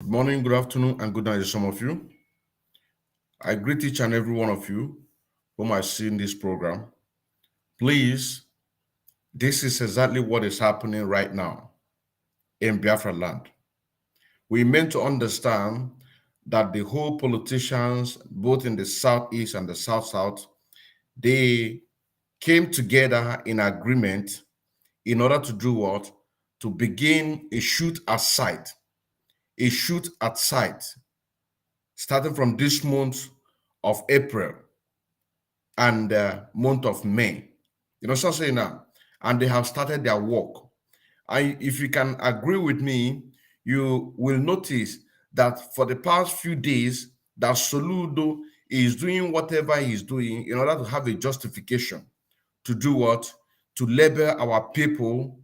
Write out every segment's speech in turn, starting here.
morning, good afternoon, and good night to some of you. I greet each and every one of you whom I see in this program. Please, this is exactly what is happening right now in Biafra land. We meant to understand that the whole politicians, both in the southeast and the south-south, they came together in agreement in order to do what? To begin a shoot at sight. A shoot at sight, starting from this month of April and month of May. You know what I'm saying now? And they have started their work. If you can agree with me, you will notice that for the past few days, that Soludo is doing whatever he's doing in order to have a justification to do what? To label our people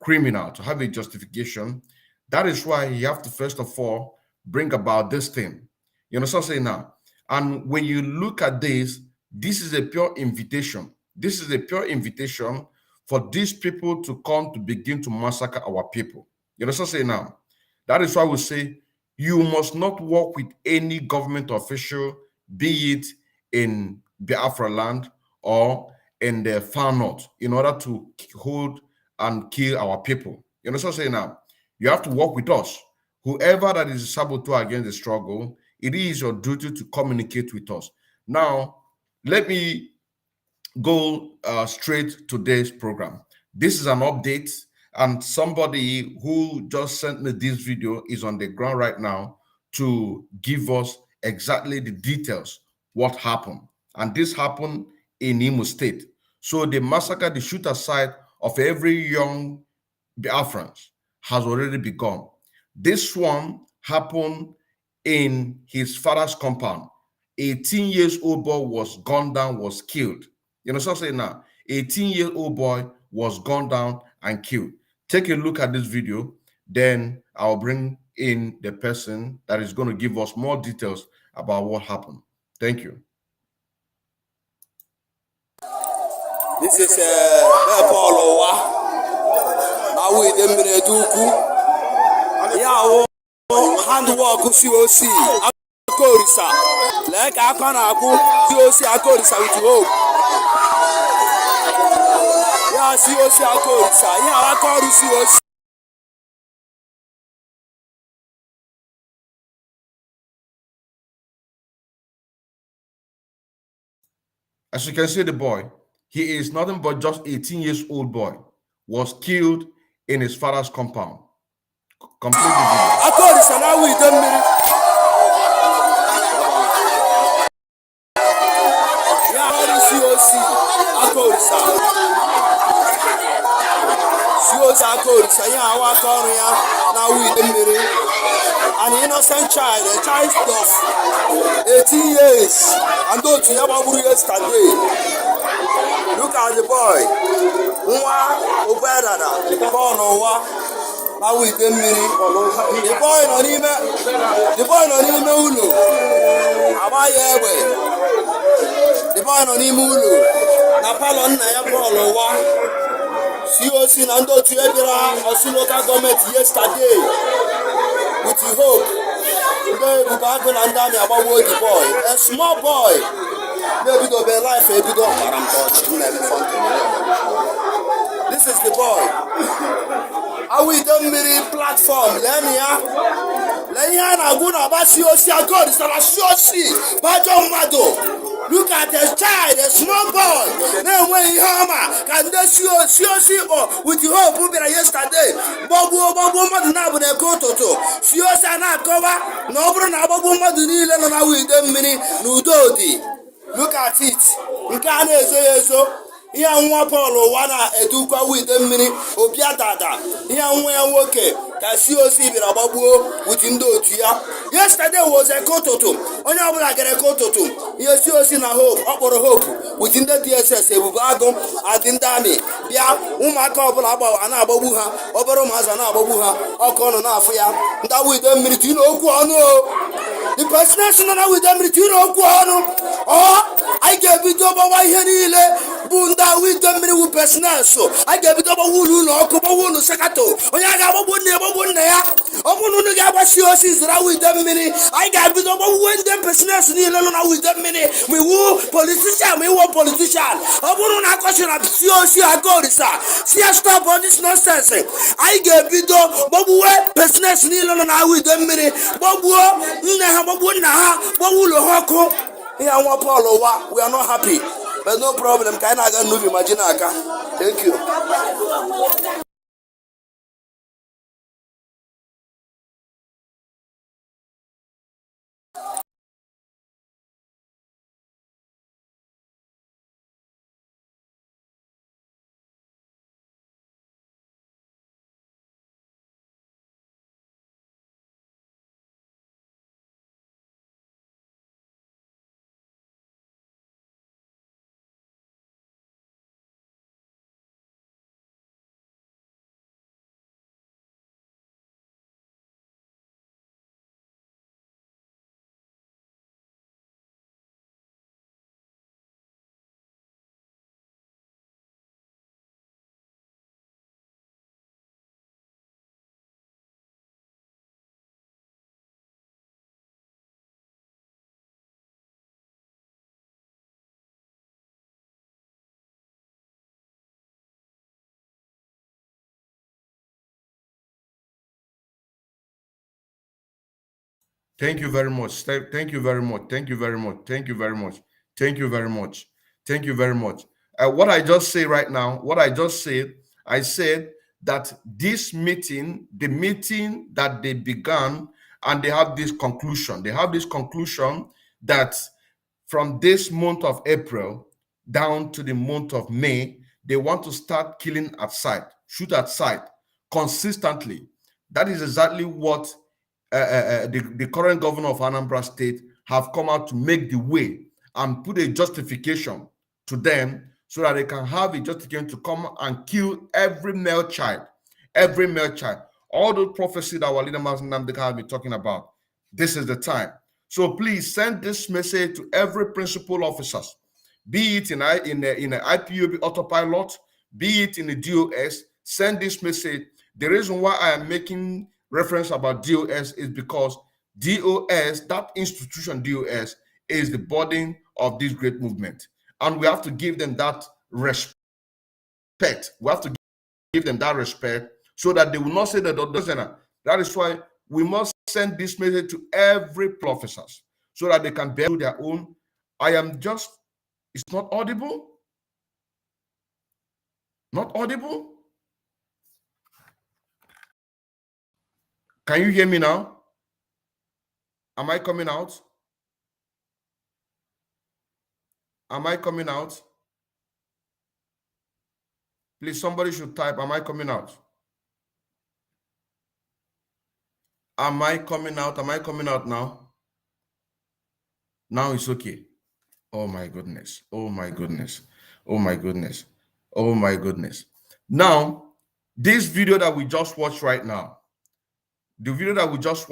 criminal, to have a justification. That is why you have to first of all bring about this thing. You know what I'm saying now? And when you look at this is a pure invitation. This is a pure invitation for these people to come to begin to massacre our people. You know what I'm saying now? That is why we say you must not work with any government official, be it in Biafra land or in the far north, in order to hold and kill our people. You know what I'm saying now? You have to work with us. Whoever that is a saboteur against the struggle, it is your duty to communicate with us. Now, let me go straight to today's program. This is an update, and somebody who just sent me this video is on the ground right now to give us exactly the details, what happened. And this happened in Imo State. So the massacre, the shoot aside of every young Biafrans has already begun. This one happened in his father's compound. 18 years old boy was gunned down, was killed. You know what I'm saying now? 18-year-old boy was gunned down and killed. Take a look at this video, then I'll bring in the person that is going to give us more details about what happened. Thank you. This is Awo Idemili EDEUKWU handwork COC Akolisa like Akanaku COC Akolisa with hope. Yeah, COC Akolisa. Yeah, Akolisa. As you can see, the boy, he is nothing but just 18 years old boy, was killed in his father's compound. Complete the video. Akolisa now with them. Yeah, COC Akolisa. COC Akolisa. Yeah, our Korea now with them. An innocent child, a child of 18 years, and go to Yababuru yesterday. Look at the boy. Awo Idemili. The boy not even Ulu. Abayewe. The boy not even Ulu. Napalon na Yapolo wa. COC Nando to Ebira Osun local government yesterday. With the hope. Ebube Agu and Dami about the boy. A small boy. Maybe to be life, maybe to this is the boy. Awo Idemili platform. Lenya na guna ba COC Akolisa na COC Bajo Mado. Look at the child, a small boy. Then when he hammer, can they COC or with the hope we were yesterday? Babu Madu na bune kototo. COC na cover. No bro na Babu Madu ni le na Awo Idemili n'udodi. Look at it. Nkane ezo. Iya nwa Paul wana EDEUKWU Awo Idemili obia dada. Iya nwa ya nwoke ka COC bira gbagbuo with ndị otu ya. Yesterday was a kototo. Onye ọbụla gere kototo. Ihe COC na hope, ọkpọrọ hope with ndị DSS Ebube Agu adị ndị amị. Bịa ụmụaka ọbụla a na-agbagbu ha, obere ụmụazị na-agbagbu ha, ọkụ ọnụ na-afụ ya. Ndị Awo Idemili tinye okwu ọnụ o. The person nọ na Awo Idemili tinye okwu ọnụ. Anyị ga-ebido gbawa ihe niile. bụ ndị Awo Idemili wu personnel so a ga-ebido gbawulu ụlọ ọkụ gbawulu sekato onye a ga-agbagbu nna ya ọ bụrụ na unu ga-agbasi osi zụrụ Awo Idemili anyị ga-ebido gbawuwe ndị personnel niile nọ na Awo Idemili ma iwu politician ma iwu politician ọ bụrụ na akọchara si osi Akolisa si stop all this nonsense anyị ga-ebido gbagbuwe personnel niile nọ na Awo Idemili gbagbuo nne ha gbagbuo nna ha gbagbuo ụlọ ha ọkụ ihe nwa Paul ụwa we are not happy but no problem ka anyị na-aga n'ubi ma ji n'aka. Thank you. Thank you very much. Thank you very much. Thank you very much. Thank you very much. Thank you very much. Thank you very much. What I just say right now, I said that this meeting, the meeting that they began, and they have this conclusion. They have this conclusion that from this month of April down to the month of May, they want to start killing at sight, shoot at sight, consistently. That is exactly what the current governor of Anambra State have come out to make the way and put a justification to them so that they can have a justification to come and kill every male child, every male child. All the prophecy that our leader Nnamdi has been talking about, this is the time. So please send this message to every principal officers, be it in the IPOB autopilot, be it in the DOS. Send this message. The reason why I am making reference about DOS is because DOS, that institution DOS, is the burden of this great movement. And we have to give them that respect. We have to give them that respect so that they will not say that doesn't. That is why we must send this message to every officers so that they can bear their own. I am just, it's not audible. Not audible. Can you hear me now? Am I coming out? Am I coming out? Please, somebody should type, am I coming out? Am I coming out? Am I coming out now? Now it's okay. Oh my goodness. Oh my goodness. Oh my goodness. Oh my goodness. Now, this video that we just watched right now, the video that we just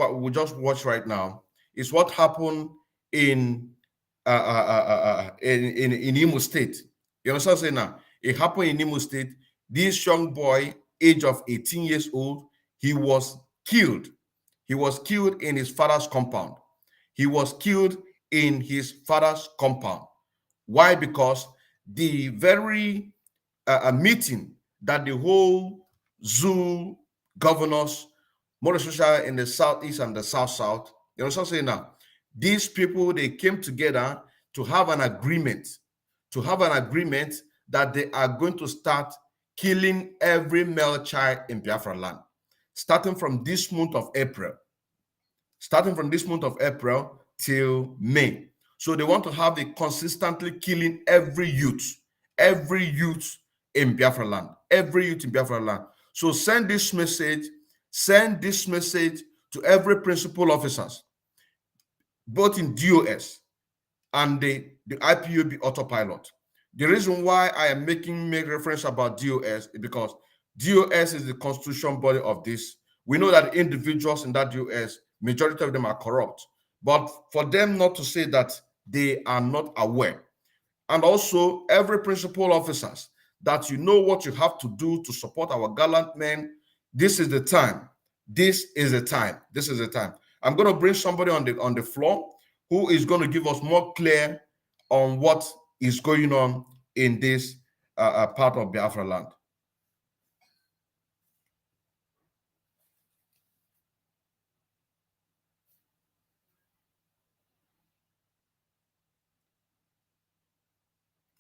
watched right now is what happened in Imo State. You understand what I'm saying now? It happened in Imo State. This young boy, age of 18 years old, he was killed. He was killed in his father's compound. He was killed in his father's compound. Why? Because the very meeting that the whole zoo governors, more especially in the southeast and the south, you know what I'm saying now? These people, they came together to have an agreement, that they are going to start killing every male child in Biafra land, starting from this month of April. Till May. So they want to have a consistently killing every youth in Biafra land, So send this message to every principal officers, both in DOS and the IPOB autopilot. The reason why I am making reference about DOS is because DOS is the constitutional body of this. We know that individuals in that DOS, majority of them are corrupt. But for them not to say that they are not aware, and also every principal officers, that you know what you have to do to support our gallant men. This is the time. This is the time. This is the time. I'm going to bring somebody on the floor who is going to give us more clear on what is going on in this part of Biafra land.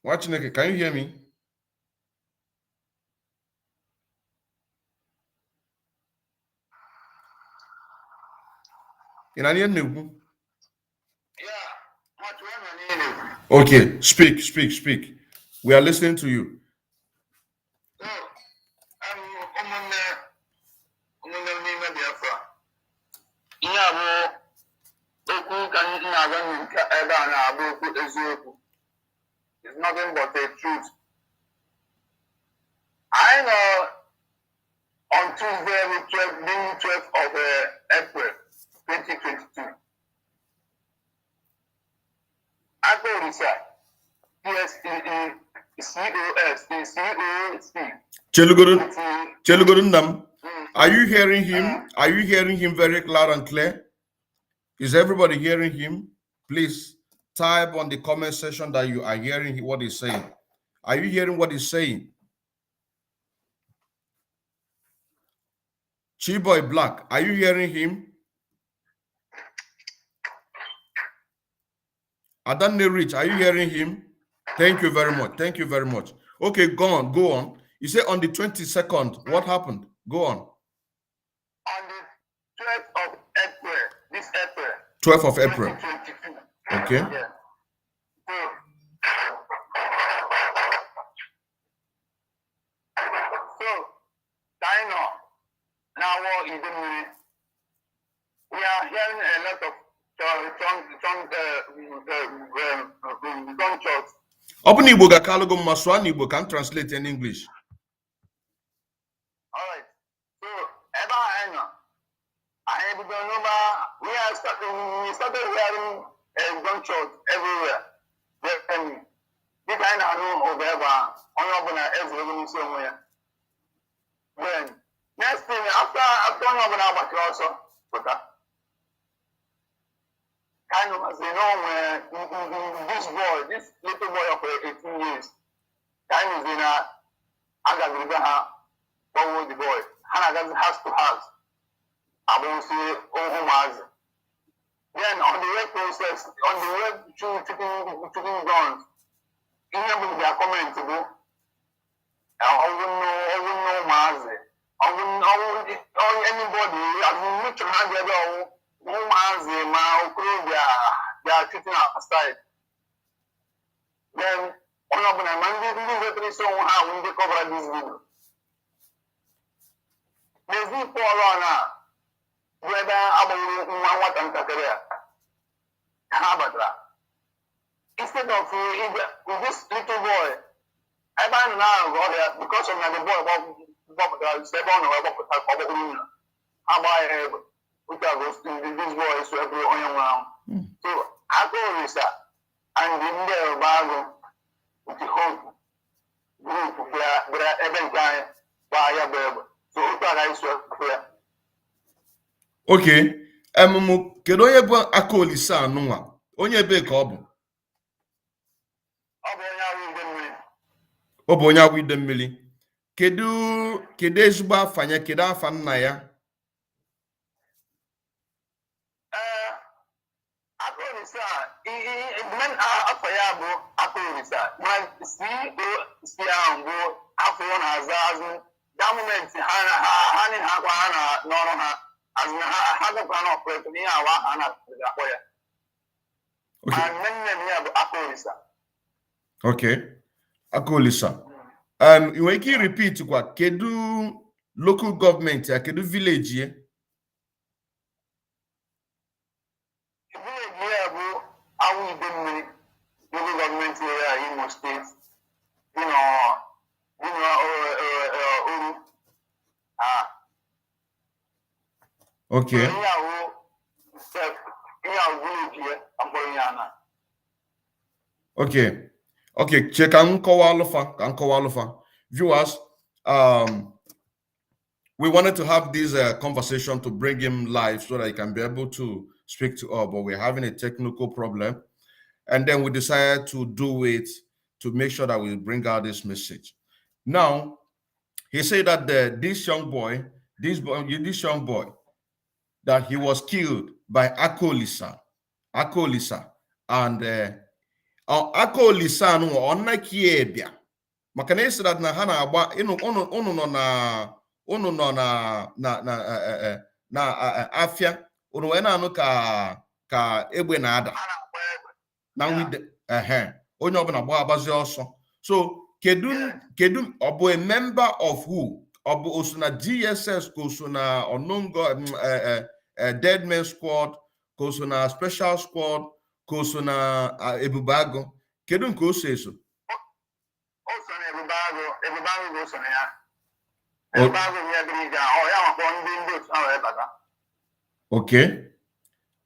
Watching it, can you hear me? Okay, speak. We are listening to you. It's nothing but the truth. I know on Tuesday, the 12th of April 2022, Akolisa, PSEE, COC. Chelugurundam, are you hearing him? Are you hearing him very loud and clear? Is everybody hearing him? Please type on the comment section that you are hearing what he's saying. Are you hearing what he's saying? Chiboy Black, are you hearing him? Adanne Rich, are you hearing him? Thank you very much. Thank you very much. Okay, go on. You say on the 22nd, what happened? Go on. On the 12th of April, this April. 12th of April. 2022. Okay. Yeah. So, Dino, now Awo Idemili, we are hearing a lot of gunshots. Open Igbo ga kalogo maswa Igbo can translate in English. All right. So, we started hearing gunshots everywhere. This kind of then next thing after also, kind of as you know, this little boy of 18 years, kind of in Agagribaha, forward the boy, Hanagas house to house. I will say, oh, then on the way process, on the way shooting guns, even their comment to go, I wouldn't know Mazi. I wouldn't anybody, I will meet your hand there, no Mazi, they are shooting outside. Then, one of them, this is how we cover this video. There's no power now. Whether what and instead of this little boy, I find now because of the boy 7 or how this boy is every around. So Akolisa and the Ebube Agu with the whole group there every time by a baby. So I swear. Okay. Kedu onye bụ Akolisa anụnwa? Onye ebe ka ọ bụ? Ọ bụ onye Awo Idemili. Kedu ezigbo afanya, kedu afa nna ya? Akolisa, men afọ ya bụ Akolisa. Si ahụ bụ afọ ọ na-aza azụ. That moment ha n'ọrụ ha. As we have a plan of prayer to me, and Akolisa. Okay. Akolisa. And you can repeat what? Kedu local government ya, kedu village ye? Village here, Awo Idemili local government here in Imo State. Okay. Okay. Okay, check Ankowalufa. Viewers, we wanted to have this conversation to bring him live so that he can be able to speak to us, but we're having a technical problem. And then we decided to do it to make sure that we bring out this message. Now, he said that this young boy, that he was killed by Akolisa, and Akolisa no onna kiebia. Maka na esi that na ha na-agba unu nọ na afia unu wee na-anụ ka egbe na-ada na nwide onye ọbụla agbazi ọsọ. So kedu ọ bụ a member of who? Ọ bụ osu na DSS ka osu na Onongo Dead Man Squad ka osu na Special Squad ka osu na Ebube Agu? Kedu nke o so eso? Okay.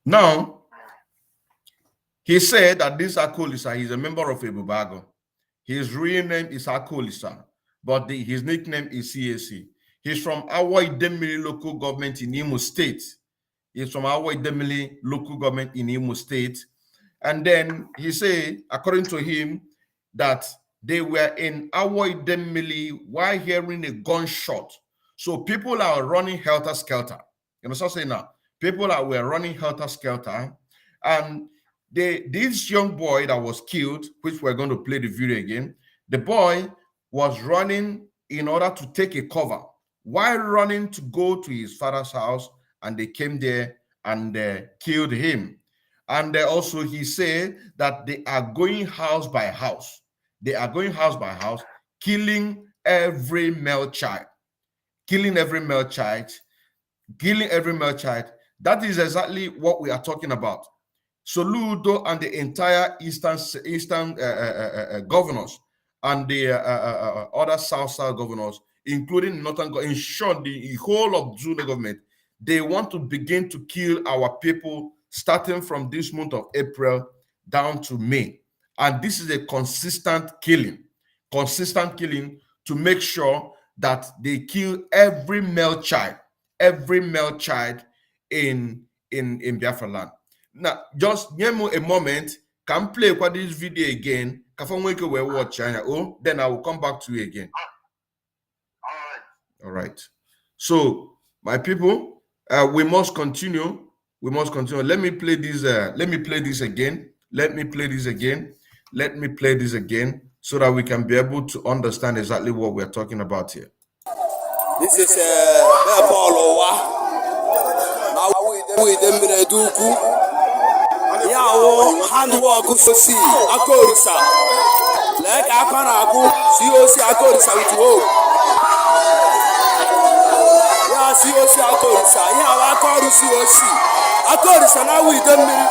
Now, he said that this Akolisa, he's a member of Ebube Agu. His real name is Akolisa, but his nickname is CAC. He's from Awo Idemili local government in Imo State. He's from Awo Idemili local government in Imo State. And then he said, according to him, that they were in Awo Idemili while hearing a gunshot. So people are running helter-skelter. You know what I'm saying now? People were running helter-skelter. And this young boy that was killed, which we're going to play the video again, the boy was running in order to take a cover while running to go to his father's house, and they came there and killed him. And also he said that they are going house by house. They are going house by house, killing every male child. Killing every male child. Killing every male child. That is exactly what we are talking about. Soludo and the entire eastern governors and the other south governors, including northern, in short, the whole of Zulu government, they want to begin to kill our people starting from this month of April down to May. And this is a consistent killing to make sure that they kill every male child in Biafra land. Now, just give me a moment. Can play this video again. We watch then I will come back to you again. All right. So, my people, we must continue. Let me play this. Let me play this again so that we can be able to understand exactly what we're talking about here. This is Awo Idemili EDEUKWU handwork Akolisa. Like Akaraku, COC Akolisa with hope. COC Akolisa. Akaru COC. Akolisa now Awo Idemili.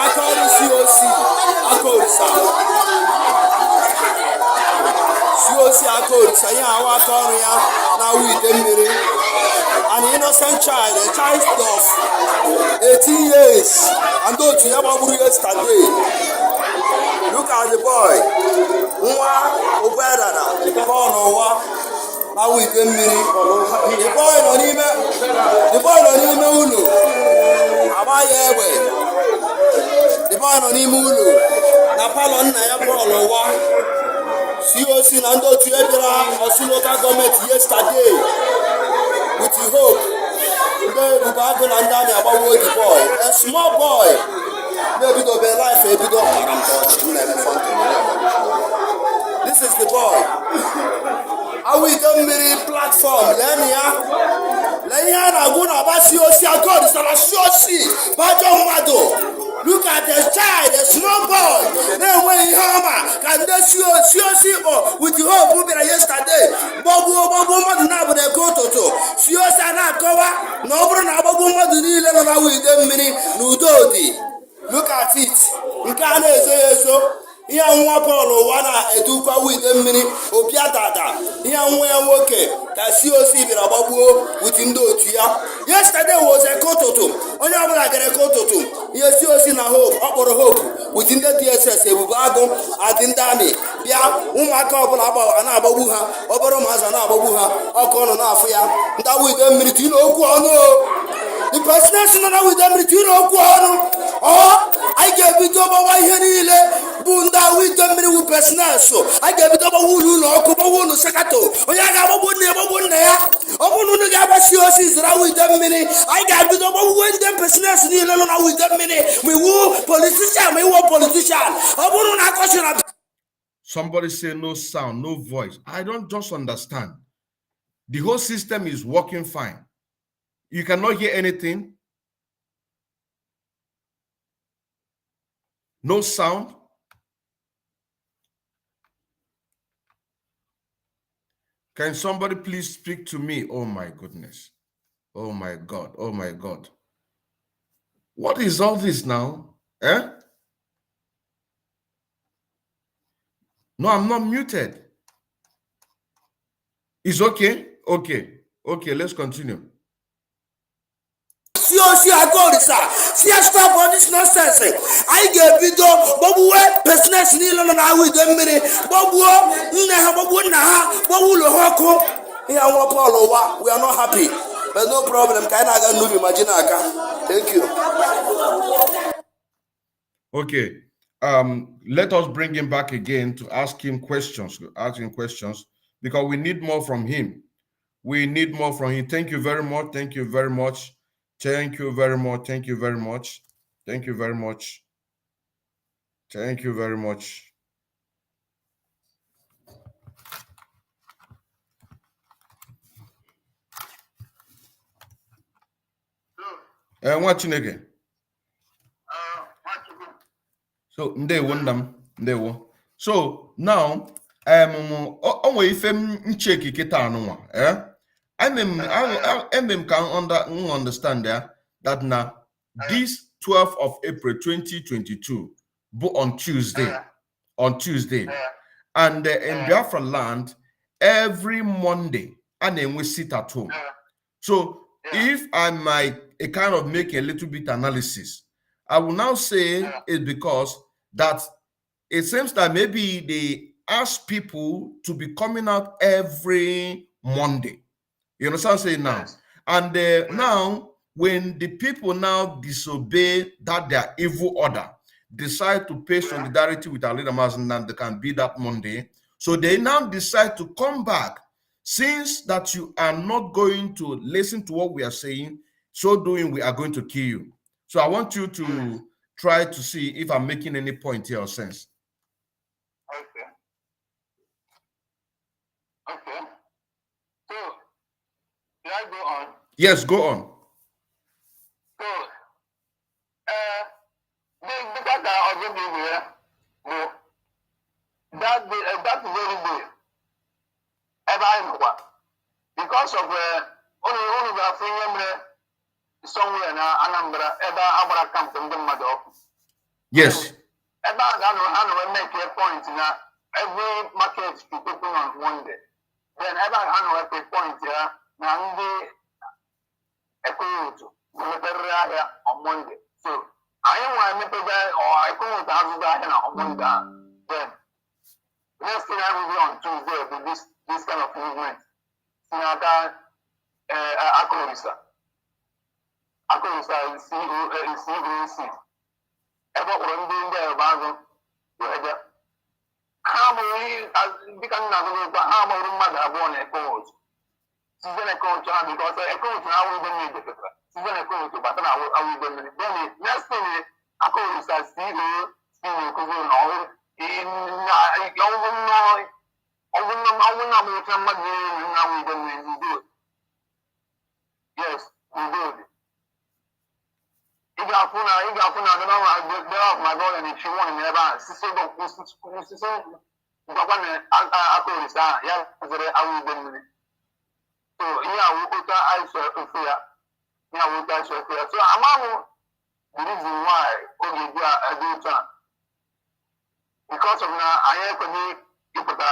Akaru COC Akolisa. COC Akolisa. Akaru now Awo Idemili. An innocent child, a child of 18 years, and go to Yababu yesterday. Look at the boy. Awo Idemili. The boy no nime ulu. Abayewe. The boy no nime ulu. Na palo nna ya bolo wa. COC na ndo tu ebira Osun local government yesterday. With the hope, Ebube Agu and Dani about the boy, a small boy, maybe to be life, maybe to this is the boy. Awo Idemili platform, Lenya Naguna Basiosi Akolisa Shoshi, Bajo. Look at the child, a small boy. Then when he hammer, can they see with the whole movie yesterday? Bobu Madu de Koto. Siosa na cover, no Bobu Madu Awo Idemili Nudodi. Look at it. Nkane so. Iya nwa Paul wana EDEUKWU Awo Idemili Obiadada. Iya nwa ya nwoke ka COC bịara gbagbuo with ndị otu ya. Yesterday was a kototum. Onye ọbụla gara kototum. Ihe si osi na hope, ọ kpọrọ hope with ndị DSS Ebube Agu adị ndị amị bịa ụmụaka ọbụla na-agbagbu ha ọbụrụ ụmụazụ na-agbagbu ha ọkụ ọnụ na-afụ ya ndị Awo Idemili tinye okwu ọnụ the president nọ na Awo Idemili tinye okwu ọnụ anyị ga-ebido gbawa ihe niile bụ ndị Awo Idemili wu pesines anyị ga-ebido gbawa ụlọ ọkụ gbawa ụlọ sekato onye a ga-agbagbu nne ya gbagbu nna ya ọ bụrụ na unu ga-agbasi osi zara Awo Idemili anyị ga-ebido gbawuwe ndị pesines niile nọ na Awo Idemili ma iwu politician ma iwu politician ọ bụrụ na akọchi na somebody say no sound, no voice. I don't just understand. The whole system is working fine. You cannot hear anything. No sound. Can somebody please speak to me? Oh my goodness. Oh my God. Oh my God. What is all this now? Eh? No, I'm not muted. It's okay? Okay. Okay, let's continue. See Akolisa. See stop all this nonsense. I get video Bobu business nilo na Awo Idemili. Bobu nneha Bobu naha Bobu lohoko. Here we are not happy. But no problem. Kaina aga nubi majinaka. Thank you. Okay. Let us bring him back again to ask him questions, because we need more from him. We need more from him. Thank you very much. Thank you very much. Thank you very much. Thank you very much. Thank you very much. Thank you very much. And watching again. So ndewo. So now onwe ife ncheki kita anụnwa I can understand that now this 12th of April 2022 on Tuesday and in Biafra land every Monday and then we sit at home. So if I might kind of make a little bit analysis, I will now say it's because that it seems that maybe they ask people to be coming out every Monday. You understand what I'm saying now? And now, when the people now disobey that their evil order, decide to pay solidarity with our leader Mazen, they can be that Monday. So they now decide to come back. Since that you are not going to listen to what we are saying, so doing, we are going to kill you. So I want you to try to see if I'm making any point here or sense. Okay. So, can I go on? Yes, go on. So, the fact that I was here, that very day, because of only the freedom somewhere in Anambra, Abra come from the mother. Yes. I make a point now. Every market to open on Monday. Then I make a point here. Now the on Monday. So I want to make or I come to on Monday. Then next thing I will be on Tuesday with this kind of movement. Akolisa is CEC. About one day there about the how many become how many mother born a coach. Season a coach because a coach now will be made. Season a coach, but I will be made. Then next thing Akolisa CEO all in yes, we did. If you have my brother, and if you want to never, so yeah, we put our eyes on fear. Yeah, we got your fear. So I'm the reason why only we are a good time. Because of now, I have to be you put a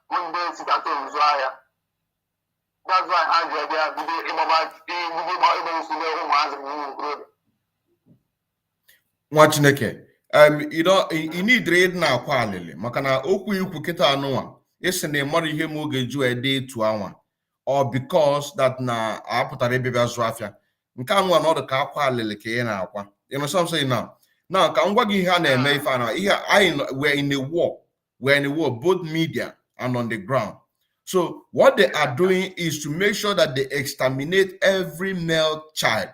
one day sit at home, That's why I had you know, you need read now quality. Makana okwu ikwu kita anụwa. Isi na mmadụ ihe ma oge ju ede tu anwa. Or because that na apụtara ebe bịa zụ afịa. Nke anụwa na ọdụ ka akwa alili ka ị na-akwa. You know what I'm saying now? Now, ka ngwa gị ihe a na-eme ife anụwa. We're in a war. We're in a war, both media and on the ground. So what they are doing is to make sure that they exterminate every male child.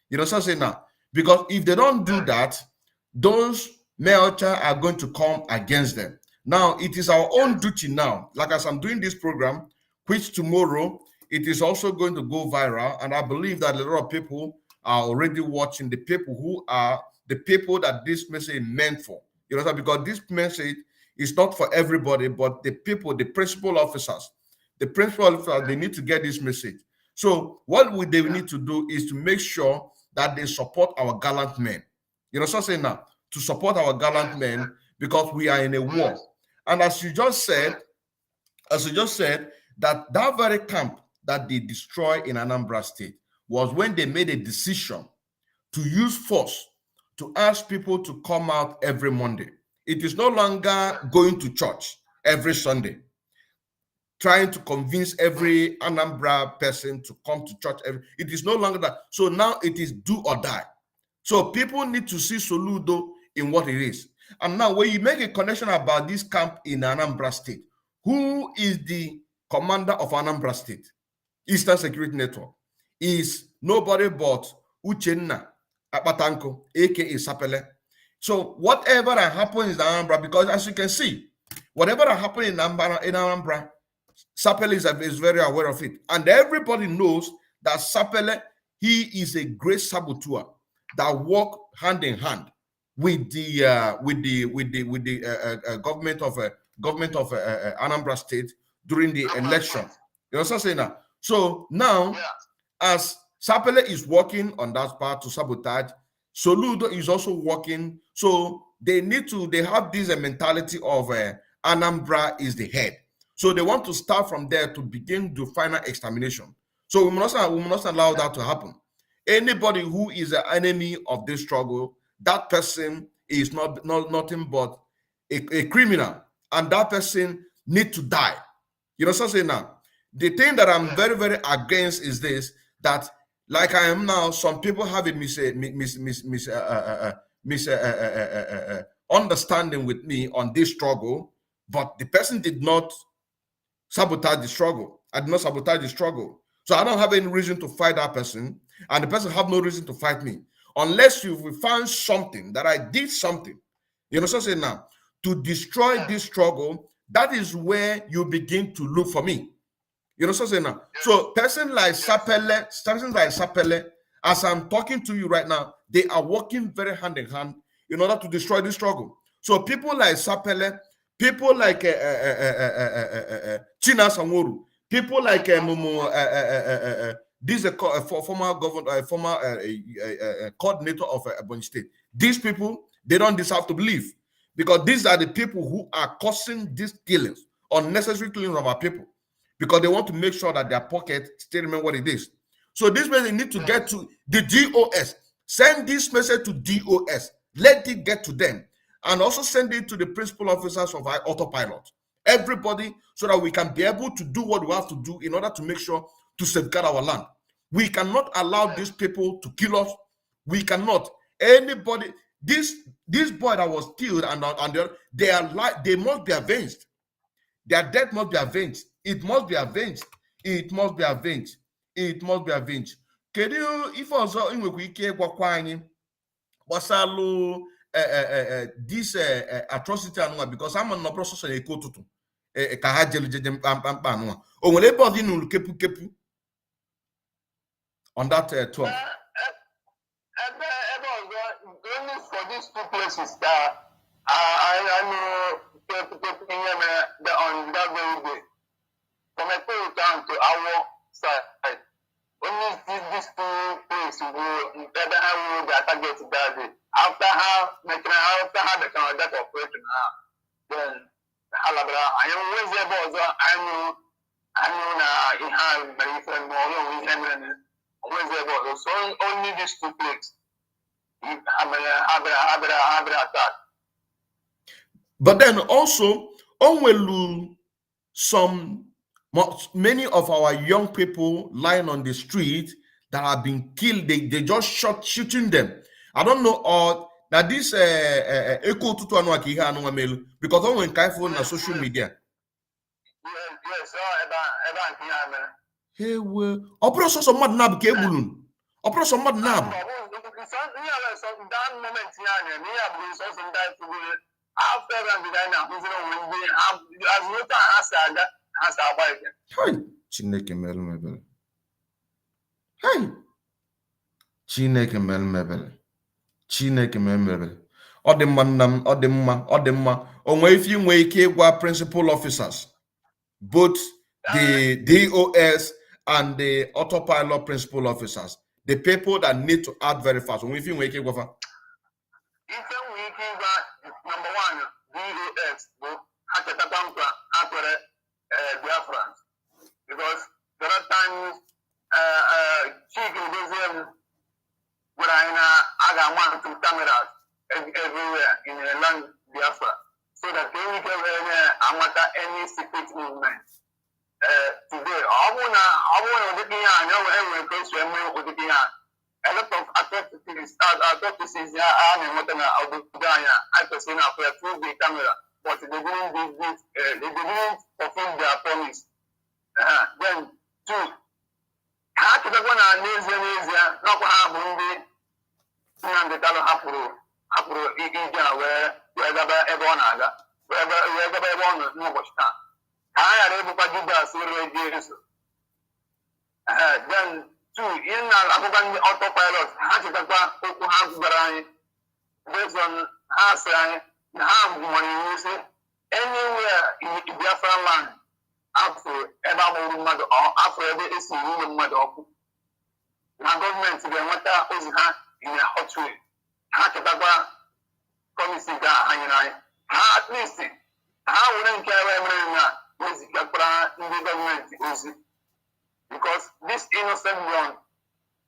You know what I'm saying now? Because if they don't do that, those male child are going to come against them. Now, it is our own duty now, like as I'm doing this program, which tomorrow, it is also going to go viral. And I believe that a lot of people are already watching, the people who are the people that this message is meant for. You know, because this message is not for everybody, but the people, the principal officers, they need to get this message. So what they need to do is to make sure that they support our gallant men. You know what I'm saying now? To support our gallant men, because we are in a war. And as you just said, that very camp that they destroyed in Anambra State was when they made a decision to use force to ask people to come out every Monday. It is no longer going to church every Sunday, trying to convince every Anambra person to come to church. It is no longer that. So now it is do or die. So people need to see Soludo in what it is. And now when you make a connection about this camp in Anambra State, who is the commander of Anambra State? Eastern Security Network is nobody but Uchenna Apatanko, aka Sapele. So whatever that happens in Anambra, because as you can see, whatever that happens in Anambra, Sapele is very aware of it. And everybody knows that Sapele, he is a great saboteur that work hand in hand with the government of Anambra State during the election. You know what I'm saying now? So now, as Sapele is working on that part to sabotage, Soludo is also working. So they have this mentality of Anambra is the head. So they want to start from there to begin the final extermination. So we must not allow that to happen. Anybody who is an enemy of this struggle, that person is nothing but a criminal, and that person need to die. You know what I'm saying now? The thing that I'm very, very against is this, that like I am now, some people have a understanding with me on this struggle, but the person did not sabotage the struggle. I did not sabotage the struggle. So I don't have any reason to fight that person, and the person have no reason to fight me. Unless you find something that I did something, you know what I'm saying now, to destroy this struggle, that is where you begin to look for me. You know what I'm saying now? So person like Sapele, as I'm talking to you right now, they are working very hand in hand in order to destroy this struggle. So people like Sapele, people like China Sanworu, people like this former governor, coordinator of Ebonyi State. These people, they don't deserve to believe, because these are the people who are causing these killings, unnecessary killings of our people, because they want to make sure that their pocket still remember what it is. So this message need to get to the DOS. Send this message to DOS. Let it get to them, and also send it to the principal officers of our autopilot. Everybody, so that we can be able to do what we have to do in order to make sure to safeguard our land. We cannot allow these people to kill us. We cannot. Anybody, this boy that was killed and they must be avenged. Their death must be avenged. It must be avenged. It must be avenged. It must be avenged. Kedu ife ọzọ inwekwa ike gwakwa anyị gbasalụ this atrocity anụnwa, because I'm on the process of eko ụtụtụ ka ha jelejeje mkpamkpa anụnwa. O nwere ebe ọdị n'ụlọ kepu on that tour? Only for these two places that I know on that very day. From a point down to our side, only these two places will the target that day. After that operation, then Halabra, I am Wednesday, I know So only these two places. But then also, onwelu many of our young people lying on the street that have been killed, they just shooting them. I don't know, or that this echo to because I went careful on social media. Yes, Hey, well, operation some mad nab cable. Operation mad nab. that moment, after that, Hey, Chineke mebele. Hey, Chineke mebele. Chineke mebele. Ọ dị mma nna m, ọ dị mma, ọ dị mma. O nwere ife inwe ike ịgwa principal officers, both the DOS and the autopilot principal officers, the people that need to act very fast. O nwere ife inwe ike ịgwa fa. Number one, DOS, because there are times chicken where I want to cameras everywhere in the land Biafra, so that they will get any secret movement. Today, a lot of atrocities I can now through the camera, but they didn't fulfill their promise. Then two, how to the one not have the Talo Hapuru Ija wherever everyone wherever everyone no much time. I had able to do that so then two, in the autopilot, how to the one based on us have money anywhere in the Biafra land. After every mother or after every issue, mother. Now, government, the matter is in a hot way. How to promising that at least, how wouldn't care is the government is because this innocent one,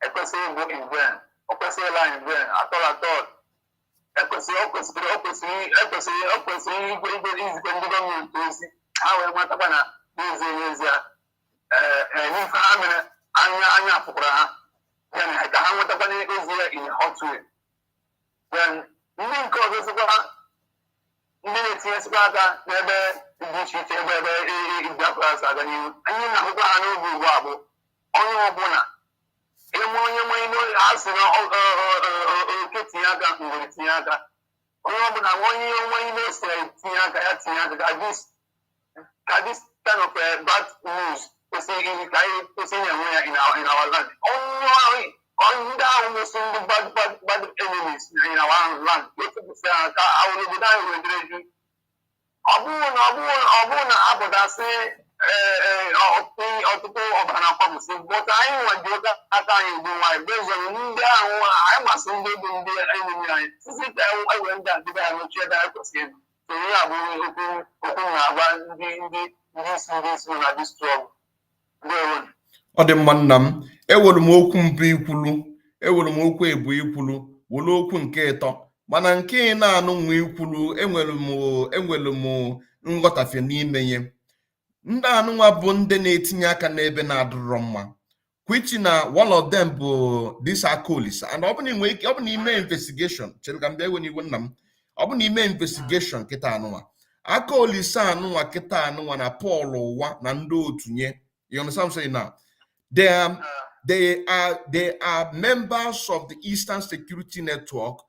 a person go in vain, a person lie in vain, at all. A person, how in a hot way. Then link of this minutes never this kind of bad news in our land. Only almost the bad enemies in our land. But I want to do my vision. I must do the enemy. I went down to the person. So we are this trouble. Ọ dị mma nna m, ewere m okwu mbụ ikwulu, ewere m okwu ebu ikwulu, were okwu nke ịtọ, mana nke na-anụ nwa ikwulu enwere m nghọtafe n'ime ya. Ndị anụnwa bụ ndị na-etinye aka n'ebe na-adịrọ mma, which na one of them bụ this Akolisa, and ọ bụ na ime investigation, chere ka m bịa ewe n'iwe nna m, ọ bụ na ime investigation kịta anụnwa, Akolisa anụnwa kịta anụnwa na Paul ụwa na ndị otunye. You understand what I'm saying now? They are members of the Eastern Security Network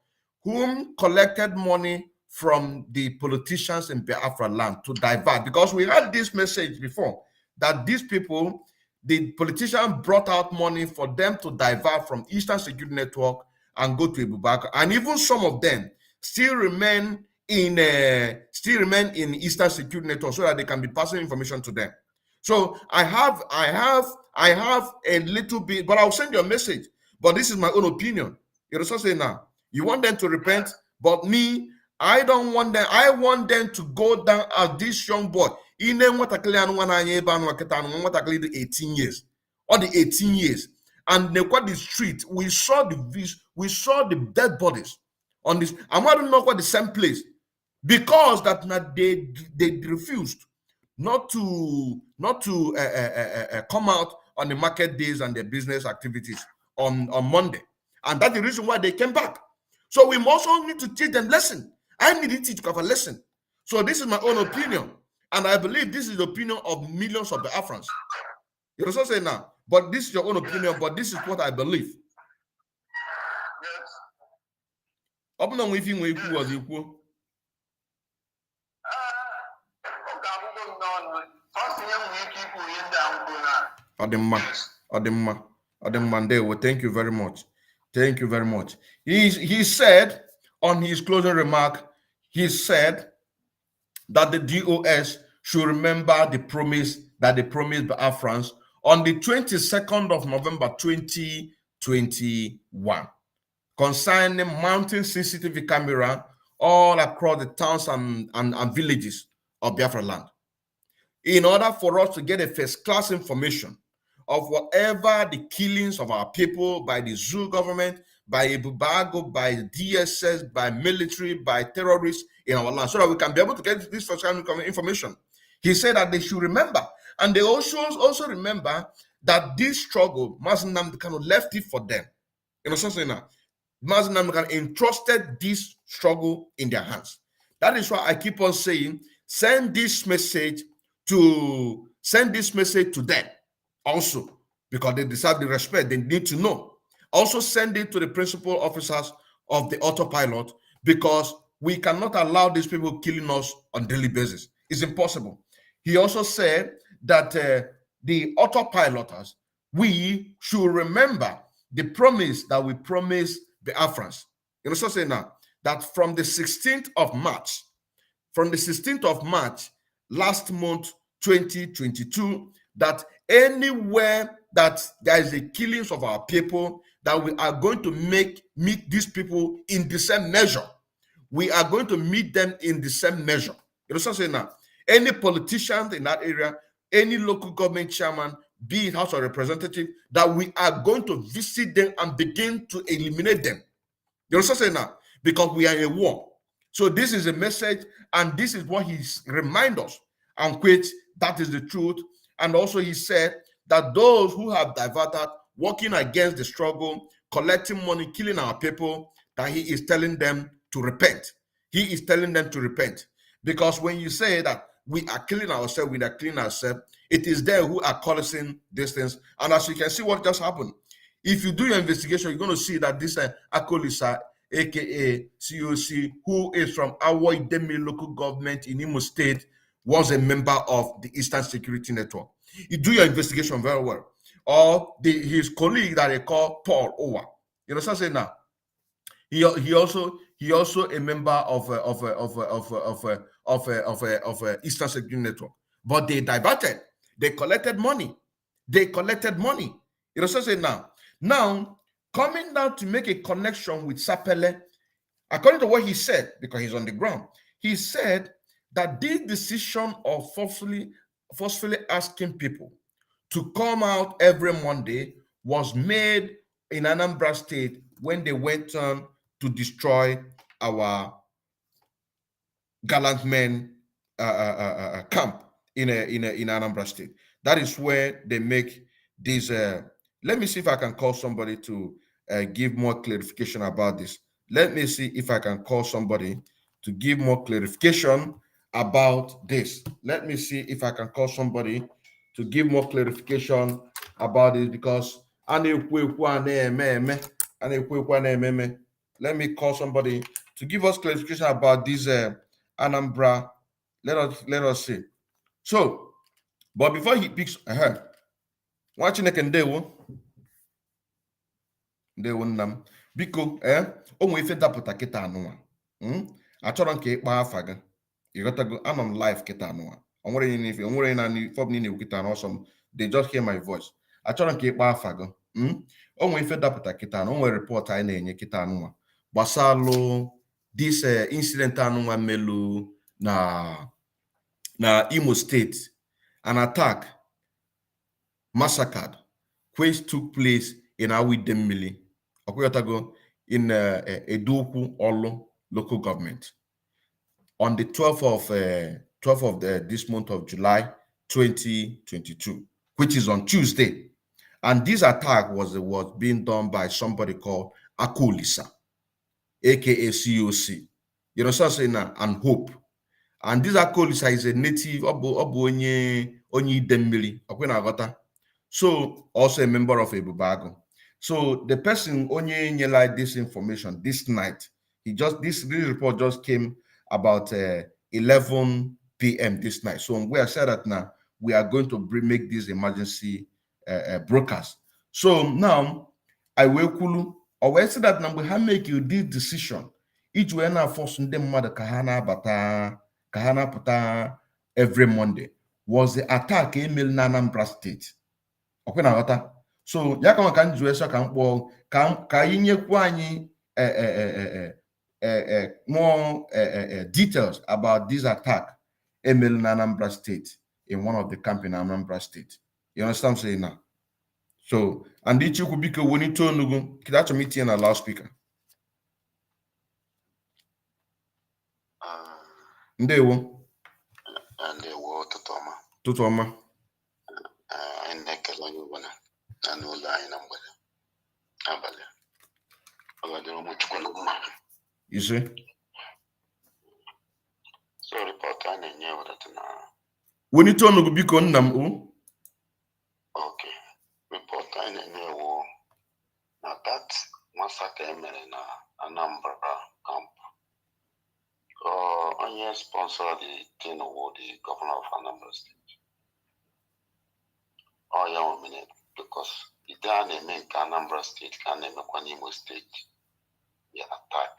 whom collected money from the politicians in Biafra land to divert. Because we had this message before that these people, the politicians brought out money for them to divert from Eastern Security Network and go to Ebube Agu. And even some of them still remain in Eastern Security Network so that they can be passing information to them. So I have a little bit, but I'll send you a message. But this is my own opinion. You know what I'm saying now? You want them to repent, but me, I don't want them. I want them to go down as this young boy. In 18 years or the 18 years, and they got the street. We saw the dead bodies on this. I'm not know what the same place because that they refused not to come out on the market days and their business activities on Monday, and that's the reason why they came back. So we must all need to teach them lesson. I need to teach them a lesson. So this is my own opinion, and I believe this is the opinion of millions of the Afrans. You know what I'm saying now? But this is your own opinion, but this is what I believe. Thank you very much. Thank you very much. He said on his closing remark, he said that the DOS should remember the promise that they promised the Afrans on the 22nd of November 2021 concerning mounting CCTV camera all across the towns and villages of Biafra land, in order for us to get a first-class information of whatever the killings of our people by the zoo government, by Ebube Agu, by DSS, by military, by terrorists in our land, so that we can be able to get this first-hand information. He said that they should remember, and they also remember that this struggle, Mazi Nnamdi Kanu left it for them. You know what I'm saying now? Mazi Nnamdi Kanu entrusted this struggle in their hands. That is why I keep on saying, send this message to them also, because they deserve the respect. They need to know. Also send it to the principal officers of the autopilot, because we cannot allow these people killing us on a daily basis. It's impossible. He also said that the autopiloters, we should remember the promise that we promised the Afrans. You know what I'm saying now? That from the 16th of March, last month, 2022, that anywhere that there is a killings of our people, that we are going to meet these people in the same measure. We are going to meet them in the same measure. You know what I'm saying now? Any politician in that area, any local government chairman, be it House of Representatives, that we are going to visit them and begin to eliminate them. You know what I'm saying now? Because we are in a war. So this is a message, and this is what he reminds us, and which that is the truth. And also he said that those who have diverted, working against the struggle, collecting money, killing our people, that he is telling them to repent. He is telling them to repent. Because when you say that we are killing ourselves, it is them who are causing these things. And as you can see what just happened, if you do your investigation, you're going to see that this Akolisa, aka COC, who is from Awo Idemili local government in Imo State, was a member of the Eastern Security Network. You do your investigation very well. Or his colleague that they call Paul Owa. You know what I'm saying now? He also a member of Eastern Security Network. But they diverted. They collected money. You know what I'm saying now? Now, coming down to make a connection with Sapele, according to what he said, because he's on the ground, he said that this decision of forcefully asking people to come out every Monday was made in Anambra State when they went on to destroy our gallant men camp in Anambra State. That is where they make this. Let me see if I can call somebody to give more clarification about this. Let me see if I can call somebody to give more clarification about this. Let me see if I can call somebody to give more clarification about this, because let me call somebody to give us clarification about this Anambra. Let us see. So, but before he picks watching ndewo nnam biko onwe ife dapụta kịta anụnwa achọrọ nke ịkpa afa gị ịghọtago. Anọ m live kịta anụnwa, onwere na ife ọbụla na-ekwu kịta n'ọsọ m, they just hear my voice. Achọrọ nke ịkpa afa gị onwe ife dapụta kịta na onwere report anyị na-enye kịta anụnwa gbasalụ this incident anụnwa melu na Imo State, an attack, massacre, which took place in Awo Idemili in EDEUKWU ORLU local government on the 12th of this month of July 2022, which is on Tuesday. And this attack was being done by somebody called Akolisa, aka COC. You know, saying and Hope. And this Akolisa is a native onye Idemili, so also a member of Ebube Agu. So the person onye nyela this information this night, this report just came about 11 p.m. this night. So we have said that now we are going to make this emergency broadcast. So now I will kulu or say that now we have make you this decision. Each way na force them mother kahana puta every Monday was the attack email na Anambra State. Okay, na so ya kama ka nju eso ka mkpo ka anyị nyekwu anyị more details about this attack email na Anambra State in one of the camp in Anambra State. You understand what I'm saying now? So, and the chukwu biko woni to nugu kidacho meeting na loudspeaker. Ndewo tutoma anyị na-ekele onye ọbụla na n'ụlọ anyị na mgbede abalị ọ ga-adịrị ụmụ Chukwu na mma. ise so report a na-enye wedata na woni to nugu biko nna m o. Okay, report a na-enye wo na that massacre emere na Anambra camp. Onye sponsor the thing was the governor of Anambra State. Oh, yeah, a minute, because the day they make Anambra State can make Imo State the attack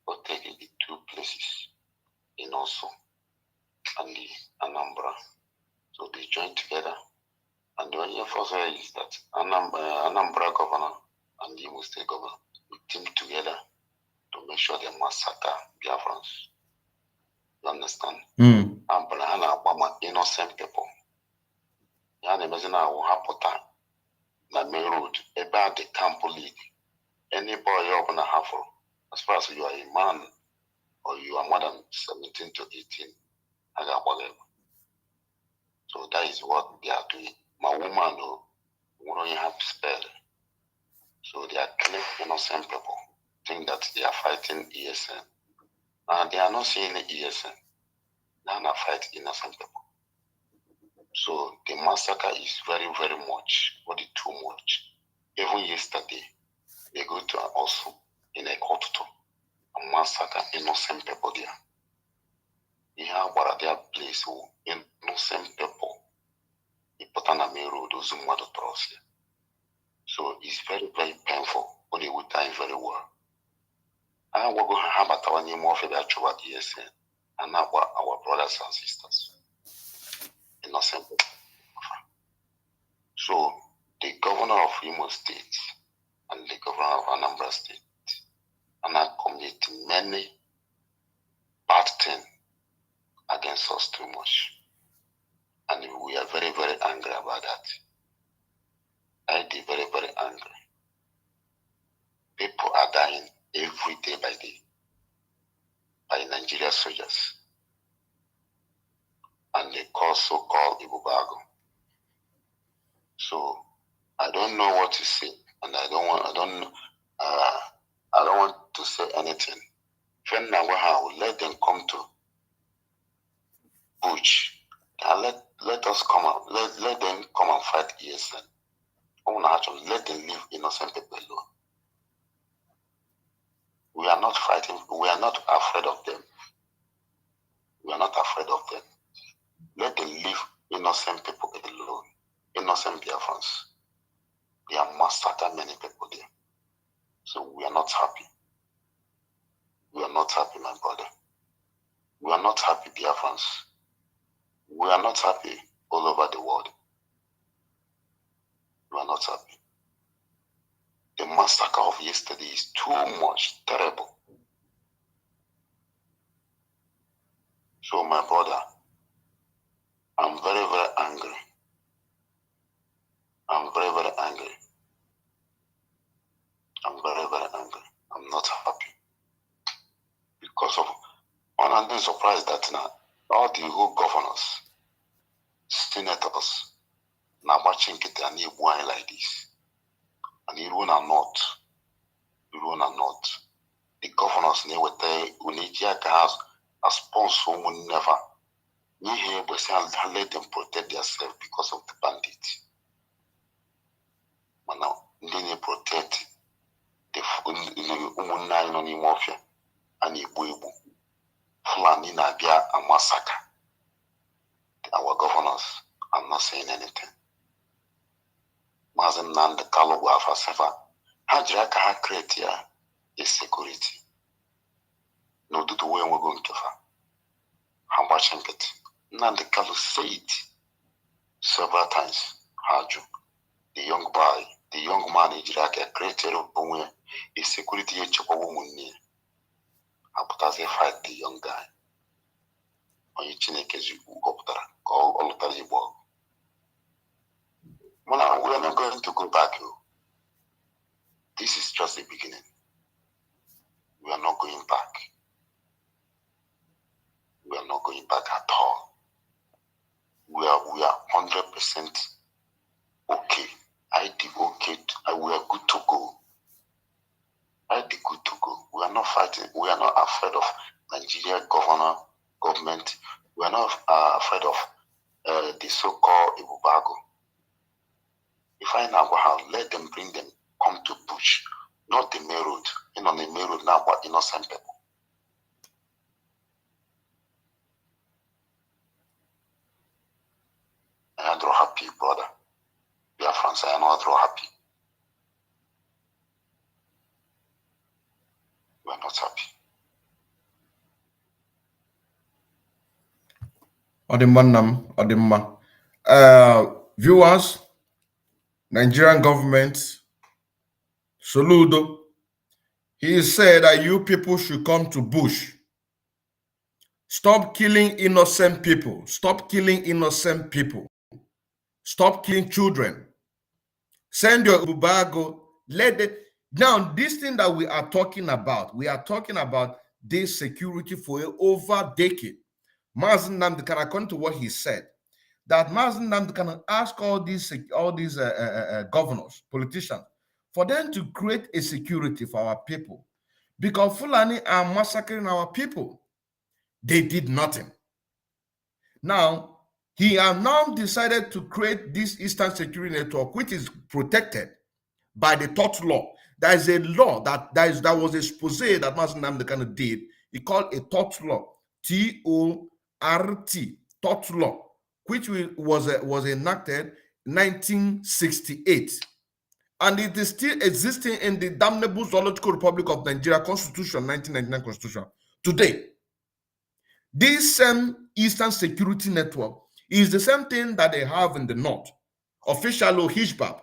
or take the two places in also and the Anambra. So they join together. And the only force is that Anambra governor and the Imo State governor will team together to make sure they massacre Biafrans. You understand? And innocent people. Ya na-emezi na awụ hapụta na main road ebe a the camp league. Any boy ọbụla hafụrụ, as far as you are a man or you are more than 17 to 18, a ga-agba gị. So that is what they are doing. My woman nwere onye ha spell. So they are killing innocent people, think that they are fighting ESN. And they are not seeing the ESN. They are not fighting innocent people. So the massacre is very, very much, but it's too much. Even yesterday, they go to also in a court to massacre innocent people there. You have what their place innocent people. You put on a main road, those who want to trust you. So it's very, very painful, but they will die very well. I will go have a tawany more for the actual ESN and our brothers and sisters. Innocent. So the governor of Imo State and the governor of Anambra State are committing many bad things against us too much. And we are very, very angry about that. I am very, very angry. People are dying every day by day by Nigerian soldiers. And they so-called Ebube Agu. So I don't know what to say, and I don't want to say anything. When I will let them come to Bush, and let us come out, let them come and fight ESN. Let them leave innocent people alone. We are not fighting, we are not afraid of them. We are not afraid of them. Let them leave innocent people alone. Innocent Biafrans. They have massacred many people there. So we are not happy. We are not happy, my brother. We are not happy, Biafrans. We are not happy all over the world. We are not happy. The massacre of yesterday is too much, terrible. So my brother, I'm very, very angry. I'm very, very angry. I'm very, very angry. I'm not happy. Because of, I'm not surprised that now all the whole governors, senators, now watching it and you like this. And you run a not. You run a not. The governors never has a sponsor who never. You hear, but let them protect themselves because of the bandits. But now, they protect the Umunai on the mafia and the Buibu. Fulani Nabia and massacre. Our governors are not saying anything. Mazem Nan the Kalo Wafa Sefa. Hajraka ha create here is security. No do the way we're going to fa. How much it? Nan the Kalo say it several times. Haju. The young boy, the young man Hajraka created a security woman near. Aputaze fight the young guy. On your chinekes you go up there. All of the world. We are not going to go back. This is just the beginning. We are not going back. We are not going back at all. We are 100% okay. I did okay. We are good to go. I did good to go. We are not fighting. We are not afraid of Nigeria government. We are not afraid of the so-called Ebube Agu. If I now let them bring them, come to bush, not the main road. On the main road now, but innocent people. I am not happy, brother. We are France. I am not happy. We are not happy. Viewers, Nigerian government, Soludo, he said that you people should come to bush. Stop killing innocent people. Stop killing innocent people. Stop killing children. Send your Ebube Agu. Now, this thing that we are talking about this security for over a decade. Mazen Namdekan, according to what he said, that Mazen Namdekan ask all these governors, politicians, for them to create a security for our people. Because Fulani are massacring our people. They did nothing. Now, he has now decided to create this Eastern Security Network, which is protected by the tort law. There is a law that was a expose that Mazen Namdekan did. He called a tort law, T-O-R-T, tort law, which was enacted in 1968. And it is still existing in the damnable Zoological Republic of Nigeria Constitution, 1999 Constitution. Today, this same Eastern Security Network is the same thing that they have in the North, official HISBAB.